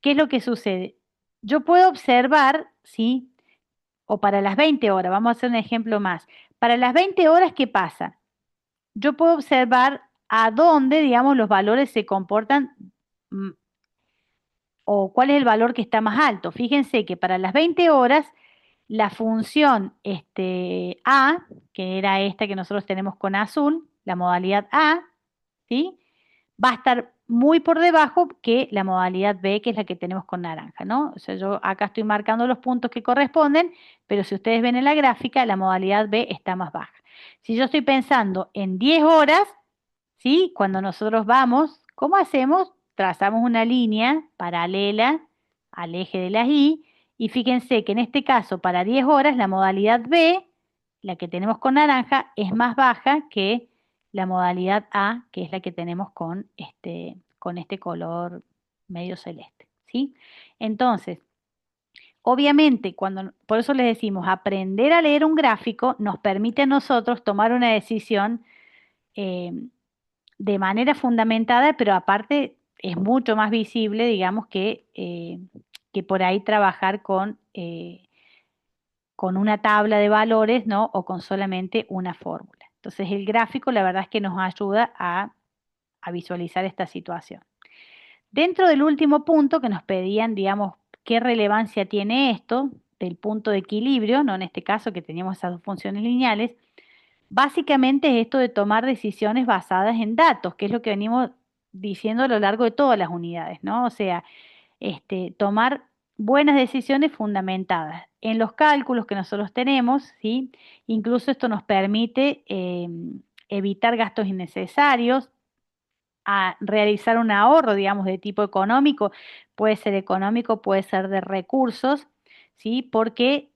¿qué es lo que sucede? Yo puedo observar, ¿sí? O para las 20 horas, vamos a hacer un ejemplo más. Para las 20 horas, ¿qué pasa? Yo puedo observar a dónde, digamos, los valores se comportan mm, o cuál es el valor que está más alto. Fíjense que para las 20 horas, la función A, que era esta que nosotros tenemos con azul, la modalidad A, ¿sí? Va a estar muy por debajo que la modalidad B, que es la que tenemos con naranja, ¿no? O sea, yo acá estoy marcando los puntos que corresponden, pero si ustedes ven en la gráfica, la modalidad B está más baja. Si yo estoy pensando en 10 horas, ¿sí? Cuando nosotros vamos, ¿cómo hacemos? Trazamos una línea paralela al eje de las y fíjense que en este caso, para 10 horas, la modalidad B, la que tenemos con naranja, es más baja que la modalidad A, que es la que tenemos con este color medio celeste, ¿sí? Entonces, obviamente, por eso les decimos, aprender a leer un gráfico nos permite a nosotros tomar una decisión eh, de manera fundamentada, pero aparte es mucho más visible, digamos, que por ahí trabajar con una tabla de valores, ¿no? O con solamente una fórmula. Entonces, el gráfico, la verdad es que nos ayuda a visualizar esta situación. Dentro del último punto que nos pedían, digamos, qué relevancia tiene esto del punto de equilibrio, ¿no? En este caso que teníamos esas dos funciones lineales, básicamente es esto de tomar decisiones basadas en datos, que es lo que venimos diciendo a lo largo de todas las unidades, ¿no? O sea, tomar buenas decisiones fundamentadas en los cálculos que nosotros tenemos, ¿sí? Incluso esto nos permite evitar gastos innecesarios, a realizar un ahorro, digamos, de tipo económico, puede ser de recursos, ¿sí? Porque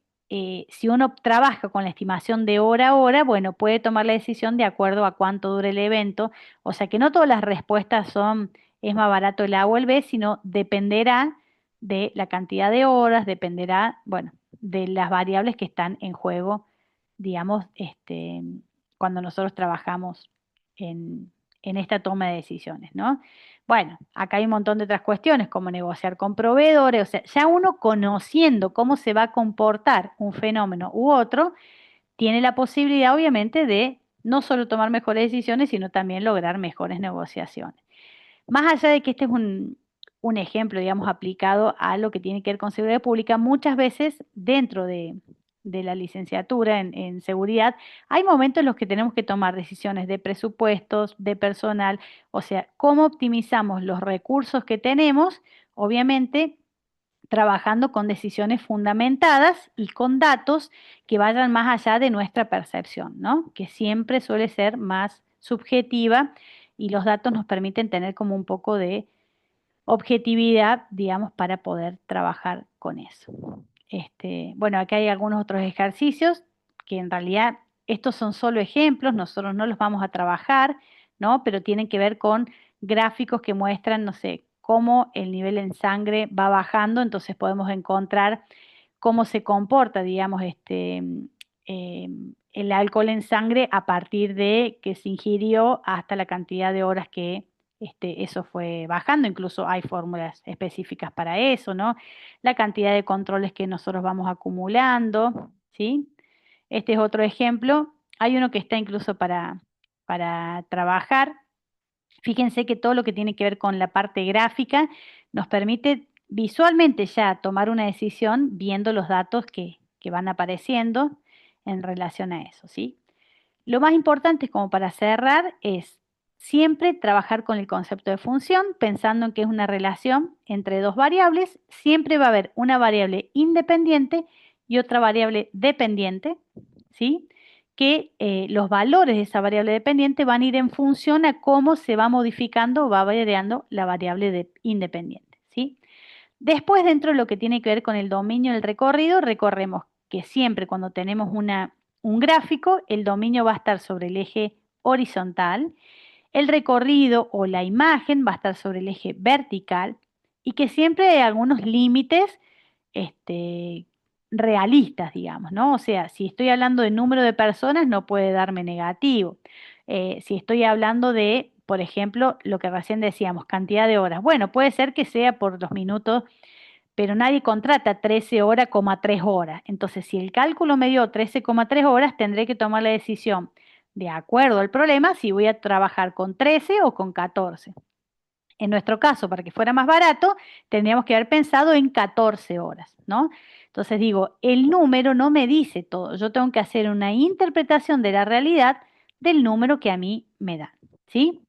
si uno trabaja con la estimación de hora a hora, bueno, puede tomar la decisión de acuerdo a cuánto dure el evento, o sea que no todas las respuestas son, es más barato el A o el B, sino dependerá de la cantidad de horas, dependerá, bueno, de las variables que están en juego, digamos, cuando nosotros trabajamos en esta toma de decisiones, ¿no? Bueno, acá hay un montón de otras cuestiones, como negociar con proveedores, o sea, ya uno conociendo cómo se va a comportar un fenómeno u otro, tiene la posibilidad, obviamente, de no solo tomar mejores decisiones, sino también lograr mejores negociaciones. Más allá de que este es un ejemplo, digamos, aplicado a lo que tiene que ver con seguridad pública, muchas veces dentro de la licenciatura en seguridad, hay momentos en los que tenemos que tomar decisiones de presupuestos, de personal, o sea, cómo optimizamos los recursos que tenemos, obviamente trabajando con decisiones fundamentadas y con datos que vayan más allá de nuestra percepción, ¿no? Que siempre suele ser más subjetiva y los datos nos permiten tener como un poco de objetividad, digamos, para poder trabajar con eso. Bueno, acá hay algunos otros ejercicios que en realidad estos son solo ejemplos, nosotros no los vamos a trabajar, ¿no? Pero tienen que ver con gráficos que muestran, no sé, cómo el nivel en sangre va bajando, entonces podemos encontrar cómo se comporta, digamos, el alcohol en sangre a partir de que se ingirió hasta la cantidad de horas que eso fue bajando, incluso hay fórmulas específicas para eso, ¿no? La cantidad de controles que nosotros vamos acumulando, ¿sí? Este es otro ejemplo. Hay uno que está incluso para trabajar. Fíjense que todo lo que tiene que ver con la parte gráfica nos permite visualmente ya tomar una decisión viendo los datos que van apareciendo en relación a eso, ¿sí? Lo más importante, como para cerrar, es siempre trabajar con el concepto de función, pensando en que es una relación entre dos variables. Siempre va a haber una variable independiente y otra variable dependiente, ¿sí? Que los valores de esa variable dependiente van a ir en función a cómo se va modificando o va variando la variable independiente, ¿sí? Después, dentro de lo que tiene que ver con el dominio del recorrido, recorremos que siempre cuando tenemos un gráfico, el dominio va a estar sobre el eje horizontal, el recorrido o la imagen va a estar sobre el eje vertical y que siempre hay algunos límites este, realistas, digamos, ¿no? O sea, si estoy hablando de número de personas, no puede darme negativo. Si estoy hablando de, por ejemplo, lo que recién decíamos, cantidad de horas. Bueno, puede ser que sea por los minutos, pero nadie contrata 13 horas, 3 horas. Entonces, si el cálculo me dio 13,3 horas, tendré que tomar la decisión de acuerdo al problema si voy a trabajar con 13 o con 14. En nuestro caso, para que fuera más barato, tendríamos que haber pensado en 14 horas, ¿no? Entonces digo, el número no me dice todo. Yo tengo que hacer una interpretación de la realidad del número que a mí me dan, ¿sí?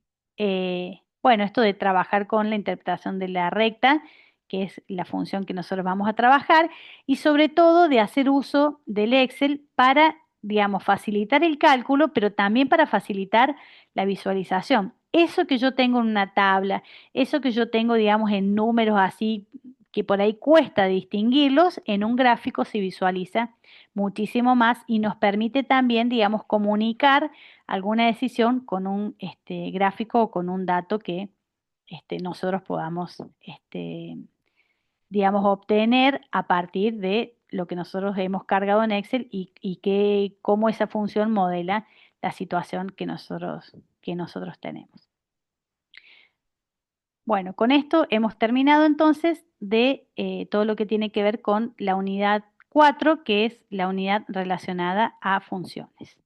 bueno, esto de trabajar con la interpretación de la recta, que es la función que nosotros vamos a trabajar, y sobre todo de hacer uso del Excel para, digamos, facilitar el cálculo, pero también para facilitar la visualización. Eso que yo tengo en una tabla, eso que yo tengo, digamos, en números así, que por ahí cuesta distinguirlos, en un gráfico se visualiza muchísimo más y nos permite también, digamos, comunicar alguna decisión con un gráfico o con un dato que nosotros podamos, digamos, obtener a partir de lo que nosotros hemos cargado en Excel y cómo esa función modela la situación que nosotros tenemos. Bueno, con esto hemos terminado entonces de todo lo que tiene que ver con la unidad 4, que es la unidad relacionada a funciones.